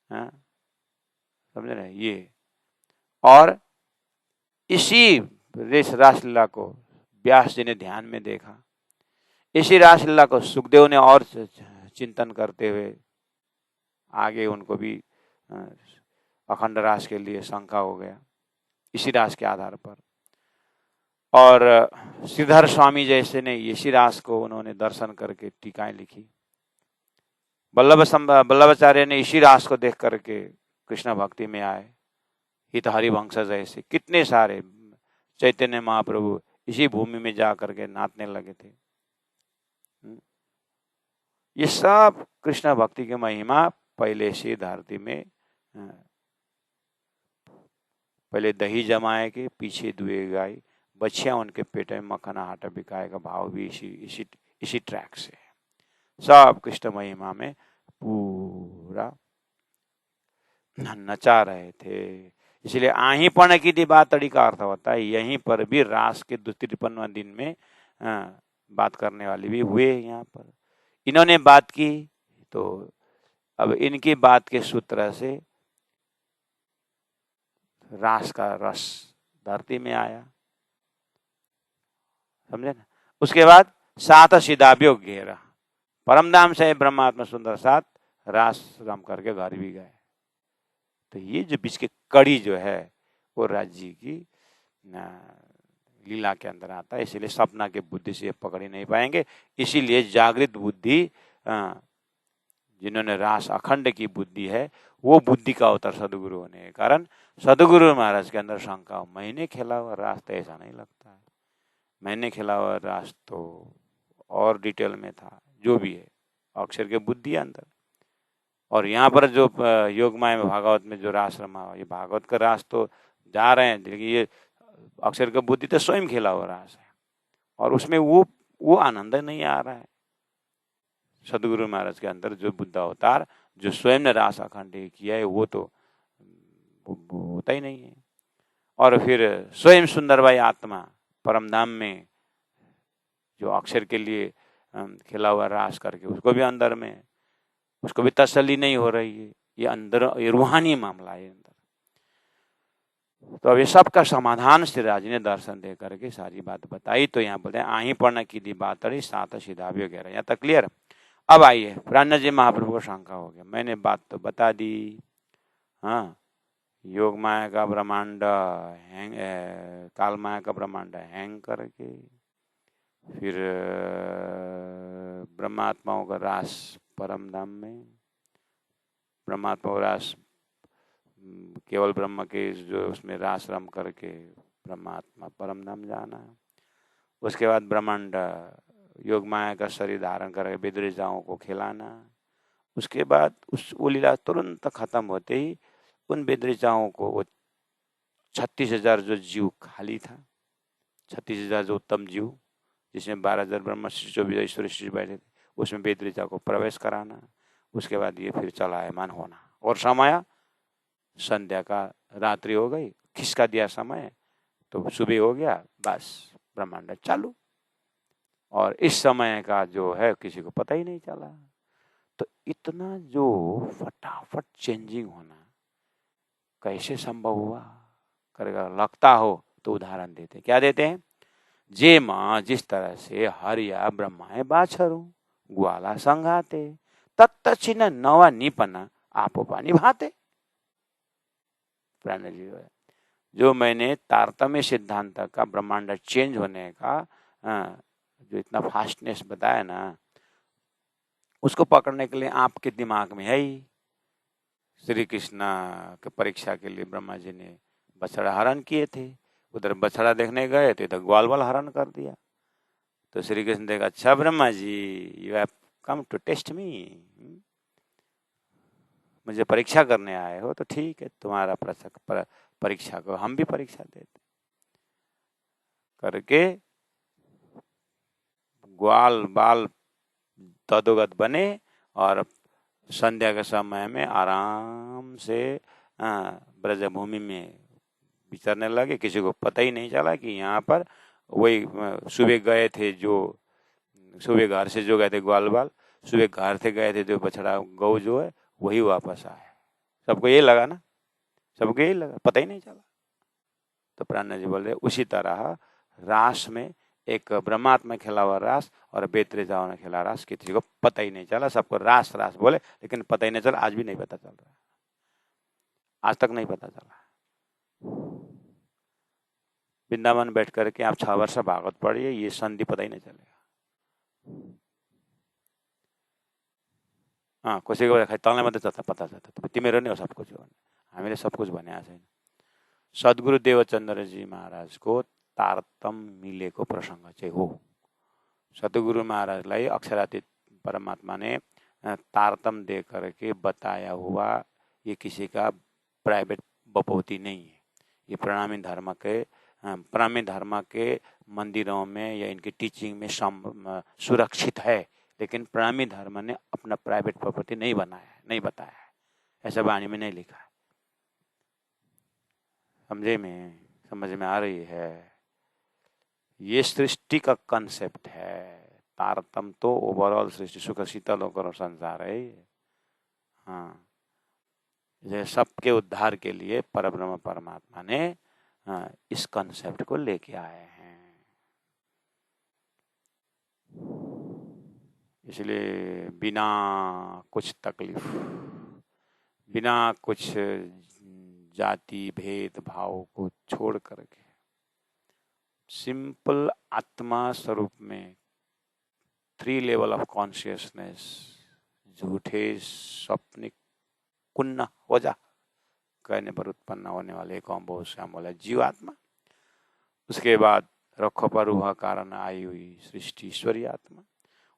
S1: समझ रहे ये। और इसी रासलीला को व्यास जी ने ध्यान में देखा, इसी रासलीला को सुखदेव ने और चिंतन करते हुए आगे उनको भी अखंड रास के लिए शंका हो गया इसी रास के आधार पर। और श्रीधर स्वामी जैसे ने इसी रास को उन्होंने दर्शन करके टीकाएं लिखी। वल्लभाचार्य ने इसी रास को देख करके कृष्ण भक्ति में आए। हित हरिवंश जैसे कितने सारे चैतन्य महाप्रभु इसी भूमि में जा करके नाचने लगे थे। ये सब कृष्ण भक्ति की महिमा पहले से धरती में, पहले दही जमाए के पीछे दुए गाय, बच्चियां उनके पेट में मक्खना आटा बिकाए का भाव भी इसी ट्रैक से है। सब कृष्ण महिमा में पूरा नचा रहे थे। इसलिए आही पण की दी बातड़ी का अर्थ होता है यहीं पर भी रास के 253वां दिन में बात करने वाले भी हुए। यहाँ पर इन्होंने बात की तो अब इनकी बात के सूत्र से रास का रस धरती में आया, समझे ना। उसके बाद सात सिदाव्यो घेरा, परमधाम से ब्रह्मात्मा सुंदर साथ रास रम करके घर भी गए। तो ये जो बीच की कड़ी जो है वो राज्य की लीला के अंदर आता है। इसीलिए सपना के बुद्धि से पकड़ ही नहीं पाएंगे। इसीलिए जागृत बुद्धि, जिन्होंने रास अखंड की बुद्धि है, वो बुद्धि का अवतार सदगुरु होने के कारण सदगुरु महाराज के अंदर शंका, मैंने खेला हुआ रास तो ऐसा नहीं लगता है, मैंने खेला हुआ रास तो और डिटेल में था, जो भी है अक्षर के बुद्धि अंदर। और यहाँ पर जो योगमाया में भागवत में जो रास रमा हुआ, ये भागवत का रास तो जा रहे हैं, लेकिन ये अक्षर का बुद्धि तो स्वयं खेला हुआ रास है और उसमें वो आनंद नहीं आ रहा है। सदगुरु महाराज के अंदर जो बुद्ध अवतार जो स्वयं ने रास अखंड किया है वो तो होता ही नहीं है। और फिर स्वयं सुंदरबाई आत्मा परमधाम में जो अक्षर के लिए खेला हुआ रास करके उसको भी अंदर में, उसको भी तसल्ली नहीं हो रही है। ये अंदर ये रूहानी मामला है अंदर। तो अब ये सबका समाधान श्री राज ने दर्शन दे करके सारी बात बताई। तो यहाँ बोलते हैं आही पढ़ना की दी बातड़ी सात सिधाव्यो कह रहे हैं। यहाँ तक क्लियर। अब आइए प्राण जी महाप्रभु को शंका हो गया, मैंने बात तो बता दी, हाँ योग माया का ब्रह्मांड हैंग, काल माया का ब्रह्मांड हैंग करके फिर ब्रह्मात्माओं का रास परम धाम में, ब्रह्मात्मा रास केवल ब्रह्म के जो उसमें रास रम करके ब्रह्मात्मा परम धाम जाना। उसके बाद ब्रह्मांड योग माया का शरीर धारण करके विद्रिजाओं को खिलाना। उसके बाद वो लीला तुरंत खत्म होते ही उन विद्रिजाओं को वो 36,000 जो जीव खाली था, 36,000 जो उत्तम जीव जिसमें 12,000 ब्रह्म 24 ईश्वर बैठे थे, उसमें विद्रिजा को प्रवेश कराना। उसके बाद ये फिर चलायमान होना और समय संध्या का, रात्रि हो गई, खिसका दिया समय तो सुबह हो गया, बस ब्रह्मांड चालू। और इस समय का जो है किसी को पता ही नहीं चला। तो इतना जो फटाफट चेंजिंग होना कैसे संभव हुआ करेगा लगता हो तो उदाहरण देते, क्या देते हैं, जे माँ जिस तरह से हरिया ब्रह्माए बाछरू ग्वाला संघाते तत्चिन्ह नवा निपना आपो पानी भाते। प्राण जी जो मैंने तारतम्य सिद्धांत का ब्रह्मांड चेंज होने का जो इतना फास्टनेस बताया ना, उसको पकड़ने के लिए आपके दिमाग में है ही। श्री कृष्ण के परीक्षा के लिए ब्रह्मा जी ने बछड़ा हरण किए थे, उधर बछड़ा देखने गए थे तो ग्वाल वाल हरण कर दिया। तो श्री कृष्ण देखा, अच्छा Brahma ji, you have come to test me, मुझे परीक्षा करने आए हो, तो ठीक है, तुम्हारा परीक्षा को हम भी परीक्षा देते करके ग्वाल बाल तदोगत बने और संध्या के समय में आराम से ब्रजभूमि में विचरने लगे। किसी को पता ही नहीं चला कि यहाँ पर वही सुबह गए थे, जो सुबह घर से जो गए थे ग्वाल बाल, सुबह घर से गए थे जो बछड़ा गौ जो है वही वापस आए। सबको यही लगा ना, सबको यही लगा, पता ही नहीं चला। तो प्राण जी बोल रहे उसी तरह रास में एक ब्रह्मात्मा खेला हुआ रास और बेतरेजाओं ने खेला रास, किसी को पता ही नहीं चला। सबको रास रास बोले लेकिन पता ही नहीं चला। आज भी नहीं पता चल रहा, आज तक नहीं पता चला। वृंदावन बैठ करके आप 6 वर्ष भागवत पढ़िए, ये संधि पता ही नहीं चलेगा। कसैको तँलाई मात्रै पता छ त तिमीहरू नै हो सब कुछ हो। हामीले सब कुछ भनेको छैन। सद्गुरु देवचन्द्रजी महाराजको तारतम मिलेको प्रसंग चाहिँ हो। सतगुरु महाराजलाई अक्षरातीत परमात्मा ने तारतम दे करके बताया हुआ, ये किसी का प्राइवेट बपौती नहीं है। ये प्रणामी धर्म के मंदिरों में या इनकी टीचिंग में सुरक्षित है, लेकिन प्रणामी धर्म ने अपना प्राइवेट प्रॉपर्टी नहीं बनाया है, नहीं बताया है, ऐसा वाणी में नहीं लिखा है। समझ में आ रही है? ये सृष्टि का कंसेप्ट है। तारतम तो ओवरऑल सृष्टि, सुख शीतल होकर संसार है। हाँ, सबके उद्धार के लिए परब्रह्म परमात्मा ने इस कंसेप्ट को लेके आए हैं। इसलिए बिना कुछ तकलीफ, बिना कुछ जाति भेद भाव को छोड़ करके सिंपल आत्मा स्वरूप में 3 लेवल ऑफ कॉन्शियसनेस, झूठे स्वप्निक कुन्न हो जा कहने पर उत्पन्न होने वाले एक बहुत श्याम बोला जीवात्मा। उसके बाद रखो पर वह कारण आई हुई सृष्टि ईश्वरी आत्मा,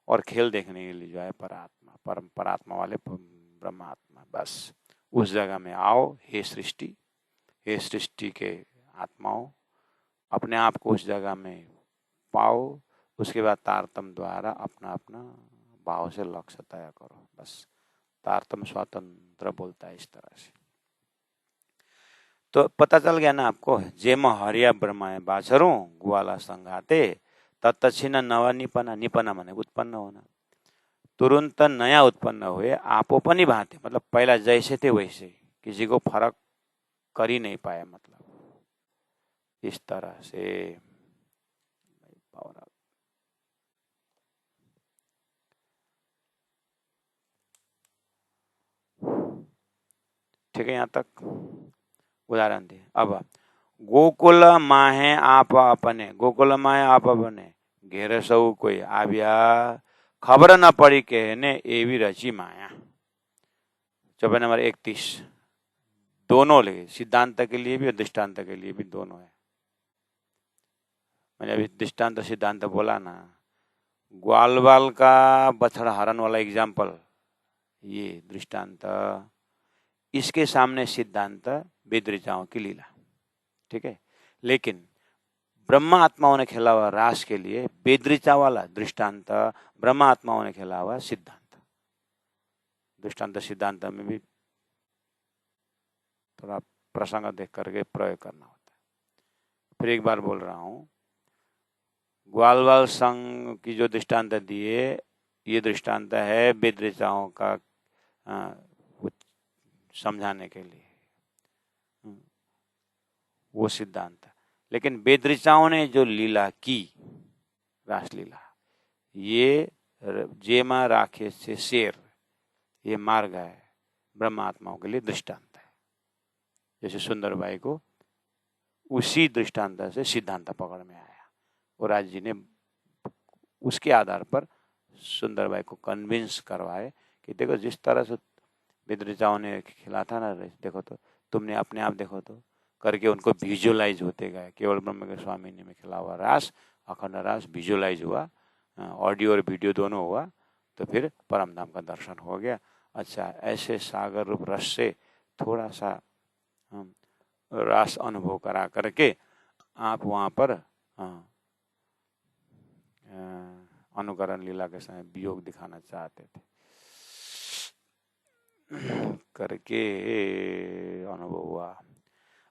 S1: और खेल देखने के लिए जो है परात्मा, परम परात्मा वाले ब्रह्मात्मा। बस उस जगह में आओ, हे सृष्टि के आत्माओं, अपने आप को उस जगह में पाओ। उसके बाद तारतम द्वारा अपना अपना भाव से लक्ष्य तय करो। बस तारतम स्वतंत्र बोलता है इस तरह से। तो पता चल गया ना आपको, जेम हरिया ब्रह्माए बाछरू ग्वाला संघाते तत्क्षण नवा निपना, निपना माने उत्पन्न होना, तुरंत नया उत्पन्न हुए। आपो पनि भांति, मतलब पहला जैसे थे वैसे, किसी को फर्क कर ही नहीं पाया। मतलब इस तरह से ठीक है। यहाँ तक उदाहरण दिए। अब गोकुल माहे आप अपने, गोकुल माहे आप अपने घेर सौ कोई आव्या, खबर न पड़ी कहने एवी रची माया। चौपाई नंबर 31। दोनों लगे, सिद्धांत के लिए भी और दृष्टांत के लिए भी दोनों है। मैंने अभी दृष्टांत सिद्धांत बोला ना, ग्वाल बाल का बछड़ा हरण वाला एग्जाम्पल, ये दृष्टांत, इसके सामने सिद्धांत वेद ऋचाओं की लीला। ठीक है। लेकिन ब्रह्मा आत्माओं ने खेला हुआ रास के लिए वेद ऋचा वाला दृष्टांत, ब्रह्मा आत्माओं ने खेला हुआ सिद्धांत। दृष्टांत सिद्धांत में भी थोड़ा प्रसंग देख करके प्रयोग करना होता है। फिर एक बार बोल रहा हूँ, ग्वाल बाल संघ की जो दृष्टांत दिए, ये दृष्टांत है वेद ऋचाओं का समझाने के लिए, वो सिद्धांत। लेकिन वेद ऋचाओं ने जो लीला की, रासलीला, ये जेमा राखे से शेर, ये मार्ग है, ब्रह्मात्माओं के लिए दृष्टांत है। जैसे सुंदरबाई को उसी दृष्टांत से सिद्धांत पकड़ में आया, और राज जी ने उसके आधार पर सुंदरबाई को कन्विंस करवाए कि देखो जिस तरह से वेद ऋचाओं ने खिला था ना, देखो तो तुमने अपने आप देखो तो करके उनको विजुअलाइज होते गए। केवल ब्रह्म के स्वामी ने में खिला हुआ रास, अखंड रास विजुअलाइज हुआ, ऑडियो और वीडियो दोनों हुआ, तो फिर परम धाम का दर्शन हो गया। अच्छा, ऐसे सागर रूप रस से थोड़ा सा हम रस अनुभव करा करके आप वहाँ पर अनुकरण लीला के समय वियोग दिखाना चाहते थे, करके अनुभव हुआ।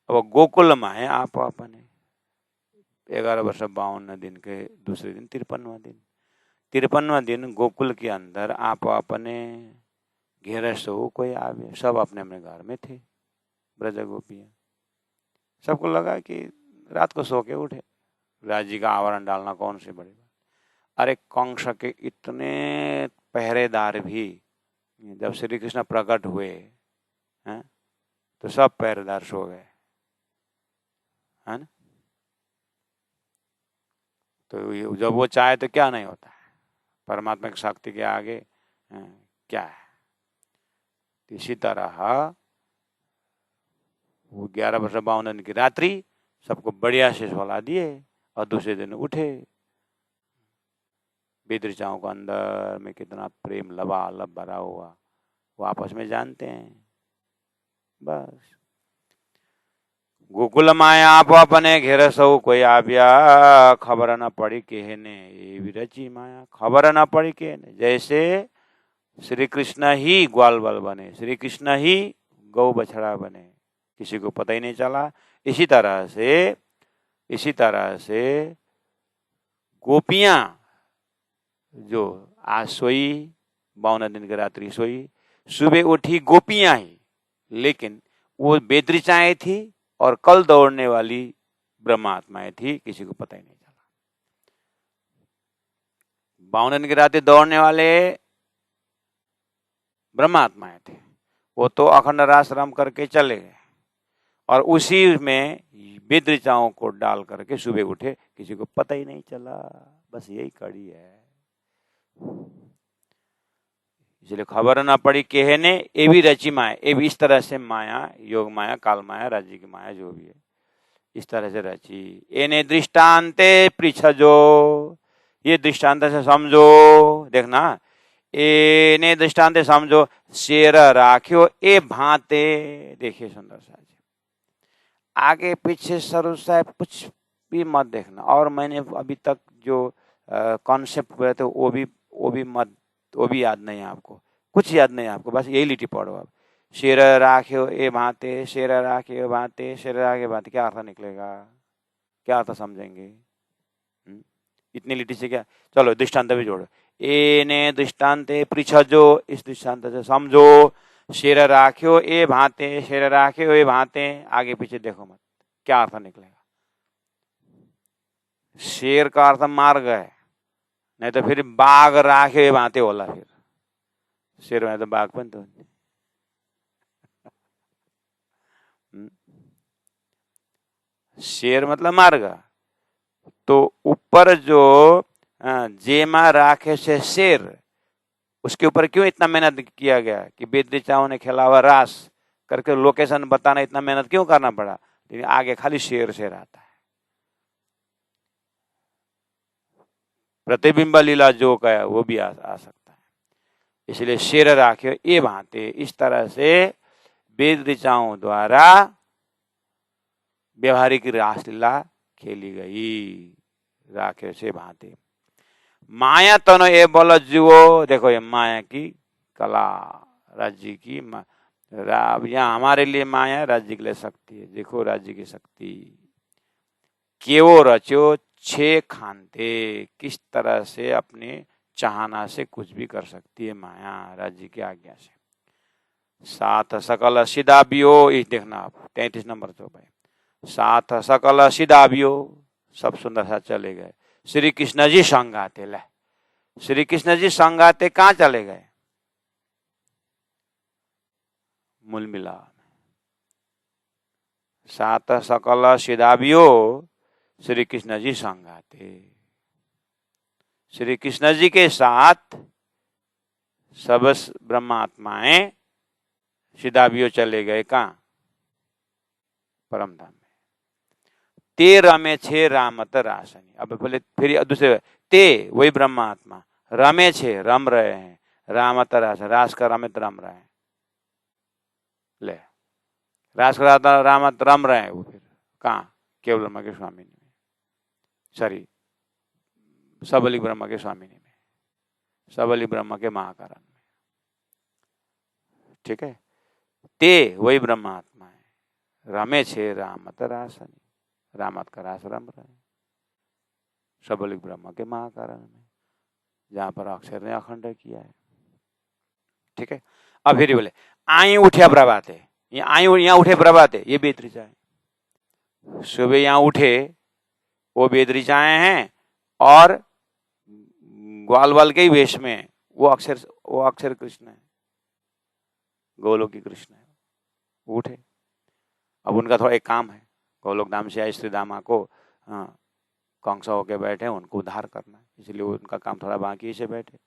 S1: अब गोकुल माए आप अपने 11 वर्ष 52 दिन के दूसरे दिन 53वां दिन, 53वां दिन गोकुल के अंदर आप अपने घेरे सो कोई आवे, सब अपने अपने घर में थे। ब्रज गोपियां सबको लगा कि रात को सो के उठे, राज्य का आवरण डालना कौन सी बड़ी बात। अरे कंस के इतने पहरेदार भी जब श्री कृष्ण प्रकट हुए हैं तो सब पहरेदार सो गए, है ना। तो जब वो चाहे तो क्या नहीं होता है, परमात्मा की शक्ति के आगे क्या है। इसी तरह वो 11 वर्ष 52 दिन की रात्रि सबको बढ़िया से सोला दिए और दूसरे दिन उठे। बेदृचाओं को अंदर में कितना प्रेम लबालब भरा हुआ वो आपस में जानते हैं। बस गोकुल माया आप अपने घेर सो कोई आव्या, खबर न पड़ी केहने ये भी रची माया, खबर न पड़ी केहने। जैसे श्री कृष्ण ही ग्वाल बाल बने, श्री कृष्ण ही गौ बछड़ा बने, किसी को पता ही नहीं चला। इसी तरह से गोपियां जो आज सोई 52 दिन की रात्रि सोई, सुबह उठी गोपियां ही, लेकिन वो बेदृचाएं थी और कल दौड़ने वाली ब्रह्मात्माएं थी, किसी को पता ही नहीं चला। 52 दिन की रात्रि दौड़ने वाले ब्रह्मात्माएं थे, वो तो अखंड रास रम करके चले गए और उसी में बेदृचाओं को डाल करके सुबह उठे, किसी को पता ही नहीं चला। बस यही कड़ी है। इसलिए खबर ना पड़ी केहने ये भी रची माया, ये भी इस तरह से माया, योग माया, काल माया, राज्य की माया जो भी है इस तरह से रची। एने दृष्टांते पृछजो, ये दृष्टांत से समझो। देखना, एने दृष्टांत समझो, शेर राख्यो ए भांते। देखिए सुंदर सा जी, आगे पीछे सरू साहब कुछ भी मत देखना। और मैंने अभी तक जो कॉन्सेप्ट हुए थे वो भी याद नहीं है आपको, कुछ याद नहीं है आपको, बस यही लिटी पढ़ो आप। शेर राख्यो ए भांते, शेर राख्यो भांते, शेर राखे भांते, क्या अर्थ निकलेगा, क्या अर्थ समझेंगे? इतनी लिटी से क्या? चलो दृष्टांत भी जोड़ो। एने दृष्टांते पृछजो, इस दृष्टांत से समझो। शेर राख्यो ए भांते, शेर राख्यो ए भांते, आगे पीछे देखो मत, क्या अर्थ निकलेगा। शेर का अर्थ मार्ग है, नहीं तो फिर बाघ राख्यो ए भांते होला, फिर शेर में तो बाघ बन तो। शेर मतलब मार्ग, तो ऊपर जो जेमा राखे से शेर, उसके ऊपर क्यों इतना मेहनत किया गया कि बेदृचाओं ने खेला हुआ रास करके लोकेशन बताना, इतना मेहनत क्यों करना पड़ा? लेकिन आगे खाली शेर शेर आता है। प्रतिबिंब लीला जो का है वो भी आ सकता है। इसलिए शेर राख्यो ये भांते, इस तरह से वेद ऋचाओं द्वारा व्यवहारिक रासलीला खेली गई। राखे से भांते माया तनो ये बोल जुओ, देखो ये माया की कला, राज्य की यहाँ हमारे लिए माया, राज्य के लिए शक्ति है। देखो राज्य की शक्ति, केवो रचो छे खानते, किस तरह से अपने चाहना से कुछ भी कर सकती है माया, राज्य की आज्ञा से। साथ सकल सिदाबियो, इस देखना आप 33 नंबर तो भाई, साथ सकल सिदाबियो, सब सुंदर सा चले गए। श्री कृष्ण जी संगाते, ले श्री कृष्ण जी संगाते कहाँ चले गए? मूल मिला, सात सकल सिदाबियो, श्री कृष्ण जी संगाते। श्री कृष्ण जी के साथ सब ब्रह्मात्माएं सिदाबियो चले गए कहाँ? परम धाम में। ते रमे छे रामत रासनी। अब बोले फिर दूसरे, ते वही ब्रह्मात्मा, रमे छे रम रहे हैं, रामत रास, रास का रमित रम रहे हैं। ले, रास का रामत रम रहे हैं वो, फिर कहाँ? केवल ब्रह्म के स्वामिनी में, सॉरी सबली ब्रह्म के स्वामिनी में, सबली ब्रह्म के महाकारण में। ठीक है, ते वही ब्रह्मात्मा है, रमे छे रामत रासनी, रामत का रास रम रहे हैं सबलिक ब्रह्म के महाकारण में, जहां पर अक्षर ने अखंड किया है। ठीक है, अब फिर बोले आई उठे प्रभात है, यहाँ उठे प्रभात है, ये वेद ऋचा है। सुबह यहाँ उठे वो वेद ऋचाएं हैं, और ग्वाल वाल के ही वेश में वो अक्षर कृष्ण है, गोलोकी कृष्ण है, उठे। अब उनका थोड़ा एक काम है, गोलोक धाम से आए श्री दामा को कंस होके बैठे, उनको उद्धार करना, इसलिए उनका काम थोड़ा बाकी से बैठे।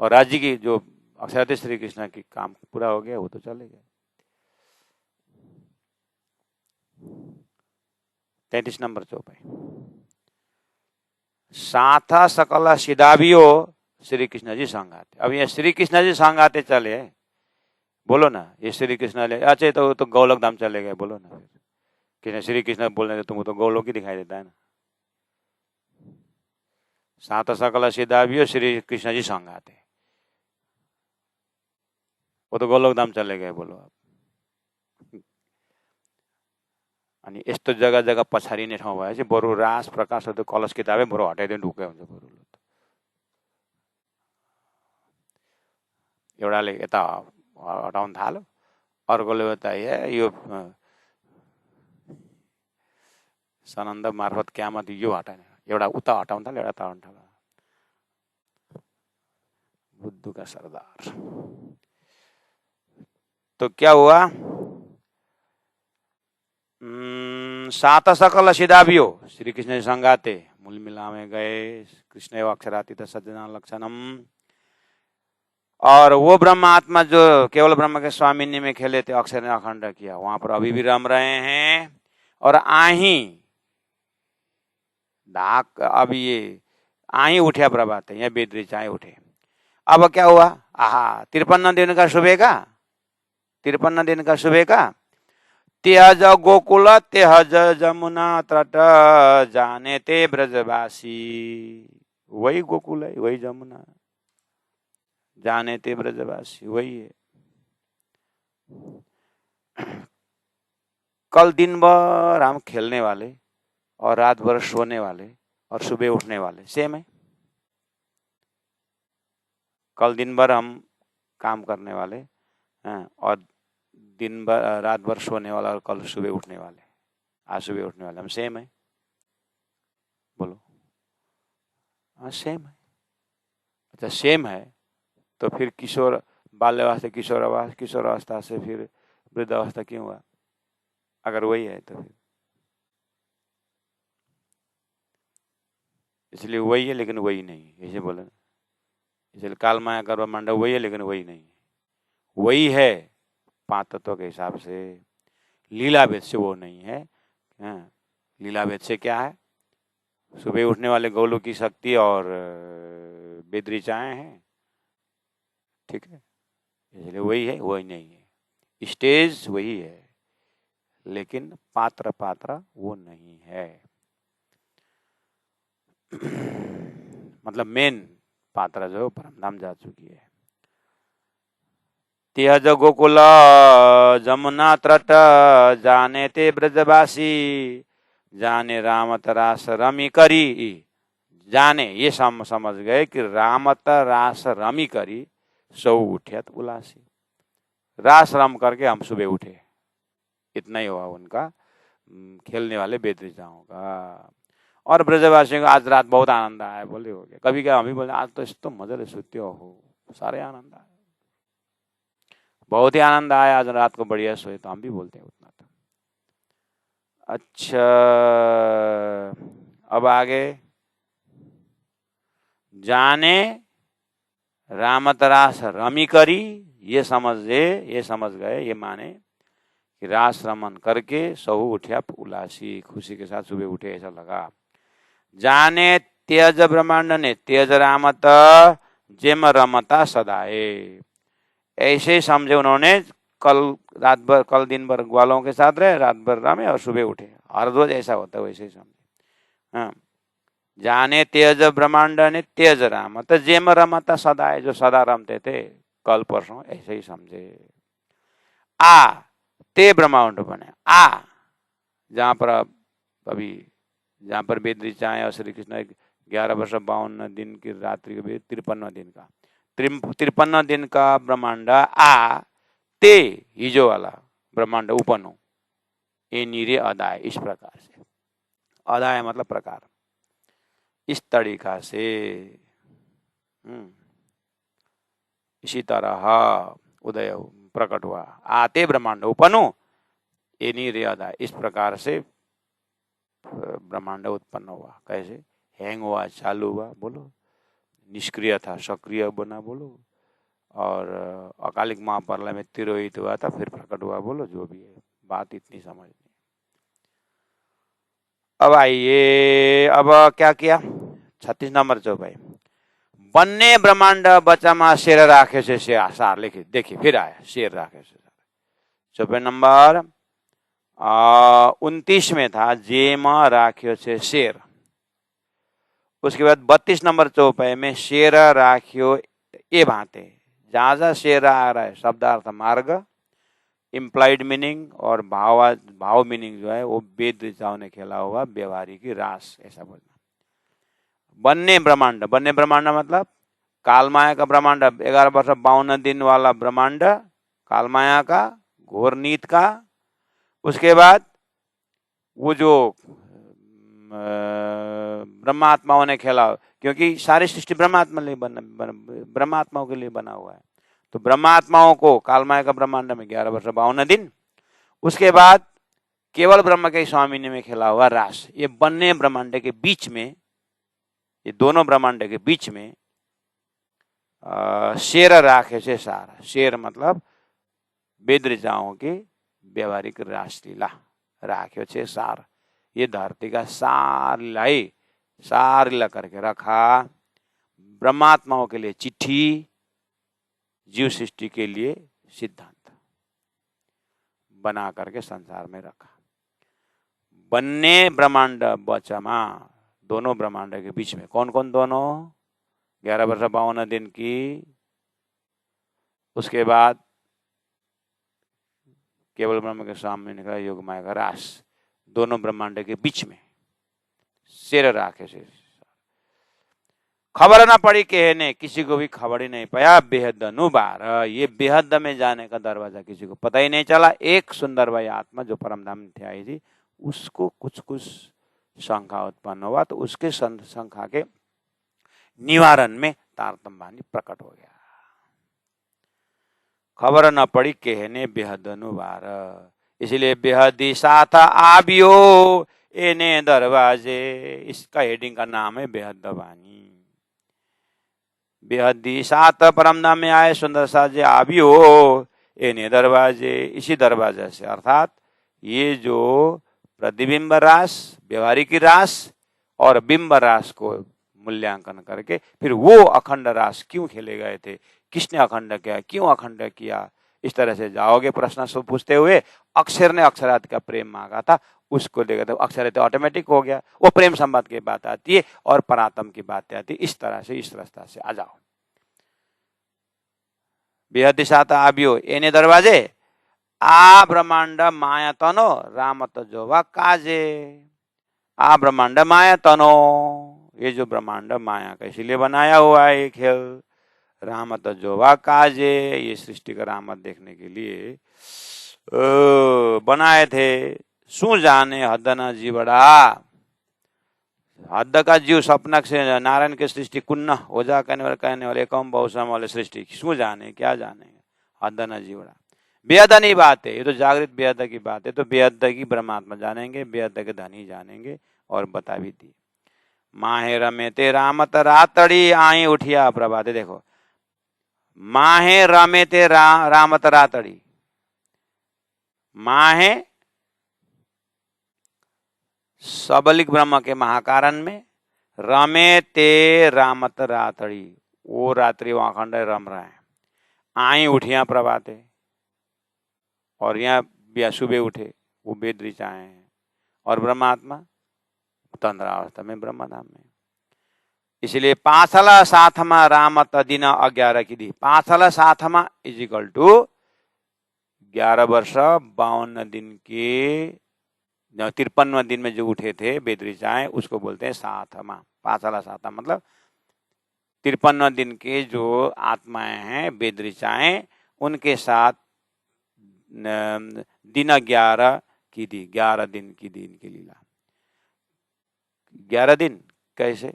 S1: और राज्य की जो अक्षर श्री कृष्ण की काम पूरा हो गया, वो तो चले गए। 33 नंबर चौपाई। साथा सकल सिदाबियो श्री कृष्ण जी संगाते। अब ये श्री कृष्ण जी संगाते चले, बोलो ना, ये श्री कृष्ण ले, अच्छा तो गौलोक धाम चले गए, बोलो ना। फिर श्री कृष्ण बोलने से तुमको तो गौलोक ही दिखाई देता है ना। सात सकल सिदाबियो श्री कृष्ण जी संगाते, वो तो गोलोक धाम चले गए, बोलो आप। अनि यस्तो जग्गा जग्गा पछारिने ठाउँ भएपछि बरु रास प्रकाश कलश किताबै बरु हटाइदिनु ढुक्कै हुन्छ बरु। एउटाले यता हटाउन थाल्यो, अर्कोले यता यो सनन्द मार्फत क्यामत यो हटाएन, एउटा उता हटाउन थाल्यो, एउटा हटाउन थाल्यो। बुद्धू का सरदार। तो क्या हुआ? सात सकल सिदाबियो श्री कृष्ण संगाते, मूल मिला में गए, कृष्ण एवं अक्षरातीत सज्जना लक्षणम। और वो ब्रह्म आत्मा जो केवल ब्रह्म के स्वामिनी में खेले थे, अक्षर ने अखंड किया, वहां पर अभी भी रम रहे हैं। और आही धाक, अब ये आही उठे प्रभात है, यह बेदरी चाहे उठे। अब क्या हुआ? आहा, 53 दिन का सुबह का, 53 दिन का सुबह का। त्यज गोकुल त्यज जमुना तट, जाने ते ब्रजवासी। वही गोकुल है, वही जमुना, जाने ते ब्रजवासी, वही है। कल दिन भर हम खेलने वाले और रात भर सोने वाले और सुबह उठने वाले सेम है। कल दिन भर हम काम करने वाले और दिन भर रात भर सोने वाला, और कल सुबह उठने वाले, आज सुबह उठने वाले, हम सेम है, बोलो। हाँ सेम है। अच्छा सेम है तो फिर किशोर बाल्यावस्था, किशोर अवस्था से फिर वृद्ध अवस्था क्यों हुआ? अगर वही है तो फिर इसलिए वही है लेकिन वही नहीं, ऐसे बोले। इसलिए काल माया कर्म मंडप वही है लेकिन वही नहीं, वही है 5 तत्वों के हिसाब से, लीला भेद से वो नहीं है। लीला भेद से क्या है? सुबह उठने वाले गौलों की शक्ति और बेदरी चाहे हैं, ठीक है, इसलिए वही है, वही नहीं है। स्टेज वही है लेकिन पात्र वो नहीं है। मतलब मेन पात्र जो परमधाम जा चुकी है। त्यज गोकुल जमुना तट, जाने ते ब्रजवासी, जाने रामत रास रमी करी। जाने ये समझ गए कि रामत रास रमी करी, सौ उठियत उलासी। रास रम करके हम सुबह उठे, इतना ही हुआ उनका खेलने वाले बेदरिजाओं का। और ब्रजवासियों को आज रात बहुत आनंद आया, बोले हो गया। कभी क्या हम ही बोले आज तो इस तो मजे सुत्ते हो, सारे आनंद आया, बहुत ही आनंद आया आज रात को, बढ़िया सोए, तो हम भी बोलते हैं उतना तो। अच्छा अब आगे, जाने रामत रास रमी करी, ये समझ गए, ये माने कि रास रमन करके सहु उठ्या उलासी, खुशी के साथ सुबह उठे ऐसा लगा। जाने त्यज ब्रह्मांड ने त्यज रामत जेम रमता सदाए, ऐसे समझे उन्होंने कल रात भर, कल दिन भर ग्वालों के साथ रहे, रात भर रमे और सुबह उठे। हर रोज ऐसा होता है, वैसे ही समझे। हाँ, जाने त्यज ब्रह्मांड ने त्यज रामत जेम रमता सदाए, जो सदा रमते थे कल परसों, ऐसे ही समझे। आ ते ब्रह्मांड बने, आ जहां पर अभी जहां पर वेद ऋचाएं और श्री कृष्ण 11 वर्ष 52 दिन की रात्रि के 53 दिन का 53 दिन का ब्रह्मांड आ ते हिजो वाला ब्रह्मांड उपनो ए नीरे अदाय, इस प्रकार से। अदाय मतलब प्रकार, इस तरीका से इसी तरह उदय प्रकट हुआ। आते ब्रह्मांड उपनो ए नीरे अदाय, इस प्रकार से ब्रह्मांड उत्पन्न हुआ। कैसे? हैंग हुआ, चालू हुआ, बोलो। निष्क्रिय था, सक्रिय बना, बोलो। और अकालिक महाप्रलय में तिरोहित हुआ था, फिर प्रकट हुआ, बोलो। जो भी है, बात इतनी समझनी। अब आइए, अब क्या किया? 36 नंबर चौपाई। बन्ने ब्रह्मांड बच्चामा शेर राखे से सार लिखिए। देखिए फिर आया शेर राखे से। चौपाई नंबर 29 में था जेमा राख्यो से शेर। उसके बाद 32 नंबर चौपाई में शेर राख्यो ए भाते। जहां जहां शेर आ रहा है शब्दार्थ मार्ग, इम्प्लाइड मीनिंग और भाव मीनिंग जो है वो वेद ऋचाओं ने खेला हुआ व्यवहारिक रास, ऐसा बोलना। बन्ने ब्रह्मांड, बन्ने ब्रह्मांड मतलब कालमाया का ब्रह्मांड, 11 वर्ष 52 दिन वाला ब्रह्मांड कालमाया का, घोर नीत का। उसके बाद वो जो ब्रह्मात्माओं ने खेला, क्योंकि सारी सृष्टि ब्रह्मात्माओं के लिए बना हुआ है, तो ब्रह्मात्माओं को कालमाया का ब्रह्मांड में 11 वर्ष 52 दिन। उसके बाद केवल ब्रह्म के स्वामी में खेला हुआ रास। ये बन्ने ब्रह्मांड के बीच में, ये दोनों ब्रह्मांड के बीच में शेर राखे से सार। शेर मतलब वेद ऋचाओं की व्यवहारिक रासलीला, राखे से सार। ये धरती का सार लीला करके रखा। ब्रह्मात्माओं के लिए चिट्ठी, जीव सृष्टि के लिए सिद्धांत बना करके संसार में रखा। बन्ने ब्रह्मांड बचमा, दोनों ब्रह्मांड के बीच में। कौन कौन दोनों? 11 वर्ष 52 दिन की। उसके बाद केवल ब्रह्म के सामने निकला योग माया का रास, दोनों ब्रह्मांड के बीच में शेर राखे से। खबर ना पड़ी कहने, किसी को भी खबर ही नहीं पाया। बेहद अनुबार, ये बेहद में जाने का दरवाजा किसी को पता ही नहीं चला। एक सुंदर भाई आत्मा जो परमधाम में आई थी, उसको कुछ कुछ शंका उत्पन्न हुआ, तो उसके शंका के निवारण में तारतम्य प्रकट हो गया। खबर न पड़ी कहने बेहद अनुबार, इसलिए बेहदी साथ आबियो एने दरवाजे। इसका हेडिंग का नाम है बेहद वाणी। बेहदी साथ परमधाम में आए सुंदर साजे आबियो एने दरवाजे, इसी दरवाजे से। अर्थात ये जो प्रतिबिंब रास, व्यवहारिक रास और बिंब रास को मूल्यांकन करके फिर वो अखंड रास क्यों खेले गए थे, किसने अखंड किया, क्यों अखंड किया, इस तरह से जाओगे प्रश्न सब पूछते हुए। अक्षर ने अक्षरार्थ का प्रेम मांगा था, उसको लेकर तो अक्षर तो ऑटोमेटिक हो गया। वो प्रेम संवाद की बात आती है और परात्म की बात आती है। इस तरह से, इस रास्ता से आ जाओ। बेहद साथ आबियो एने दरवाजे, आ ब्रह्मांड माया तनो रामत जोवा काजे। आ ब्रह्मांड माया तनो, ये जो ब्रह्मांड माया का इसीलिए बनाया हुआ है ये खेल। रामत जोवा काजे, ये सृष्टि का रामत देखने के लिए बनाए थे। सु जाने हद न जीवड़ा, हद का जीव सपना से नारायण की सृष्टि कुन्न हो जा कहने वाले कम बहुसम वाले सृष्टि सु जाने, क्या जाने हद न जीवड़ा। बेहद बात है, ये तो जागृत बेहद की बात है। तो बेहद की ब्रह्मात्मा जानेंगे, बेहद के धनी जानेंगे। और बता भी दी। माहे रमे ते रामत रातड़ी आई उठिया प्रभाते। देखो, माहे रमे ते रामत रातड़ी, माँ है सबलिक ब्रह्म के महाकारण में, रमे ते रामत रातड़ी, वो रात्रि वाखंड रम रहा है। आई उठिया प्रभाते, और यहाँ सुबह उठे वो वेद ऋचाएं हैं, और ब्रह्मात्मा तंद्रावस्था में ब्रह्मधाम में। इसलिए पांचला साथमा रामत दिन 11 की दी। पांचला साथमा इज इक्वल टू 11 वर्ष 52 दिन के 53वें दिन में जो उठे थे वेद ऋचाएं, उसको बोलते हैं साथमा। पांचला साथमा मतलब 53वें दिन के जो आत्माएं हैं वेद ऋचाएं, उनके साथ दिन 11 की दी, 11 दिन की दी इनकी लीला। 11 दिन कैसे?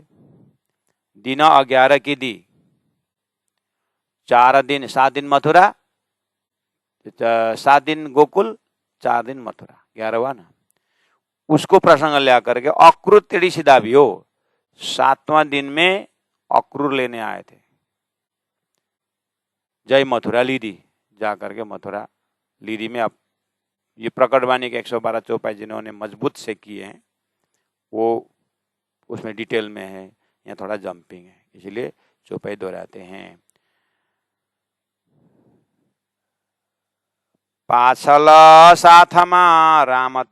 S1: दिन 11 की दी, 4 दिन, 7 दिन मथुरा, 7 दिन गोकुल, 4 दिन मथुरा, 11 हुआ ना। उसको प्रसंग ले आकर के अक्रूर टेढ़ी सीधा भी हो, 7वां दिन में अक्रूर लेने आए थे। जय मथुरा लीदी, जाकर के मथुरा लीदी में। अब ये प्रकटवाणी के 112 चौपाई जिन्होंने मजबूत से किए हैं, वो उसमें डिटेल में है, यहाँ थोड़ा जंपिंग है, इसलिए चौपाई दोहराते हैं। पाछल साथमा रामत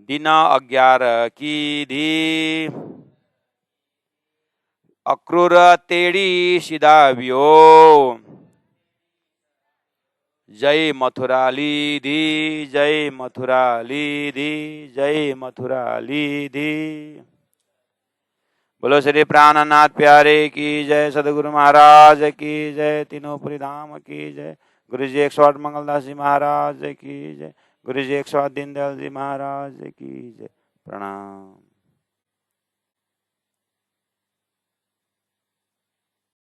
S1: दिन 11 की धी, अक्रूर तेड़ी सीधा व्यो, जय मथुरा लीधी, जय मथुरा लीधी, जय मथुरा लीधी। बोलो श्री प्राणनाथ प्यारे की जय, सदगुरु महाराज की जय, तीनों पुरी धाम की जय, गुरु जी 108 मंगलदास जी महाराज की जय, गुरु जी 108 दीनदयाल जी महाराज की जय। प्रणाम।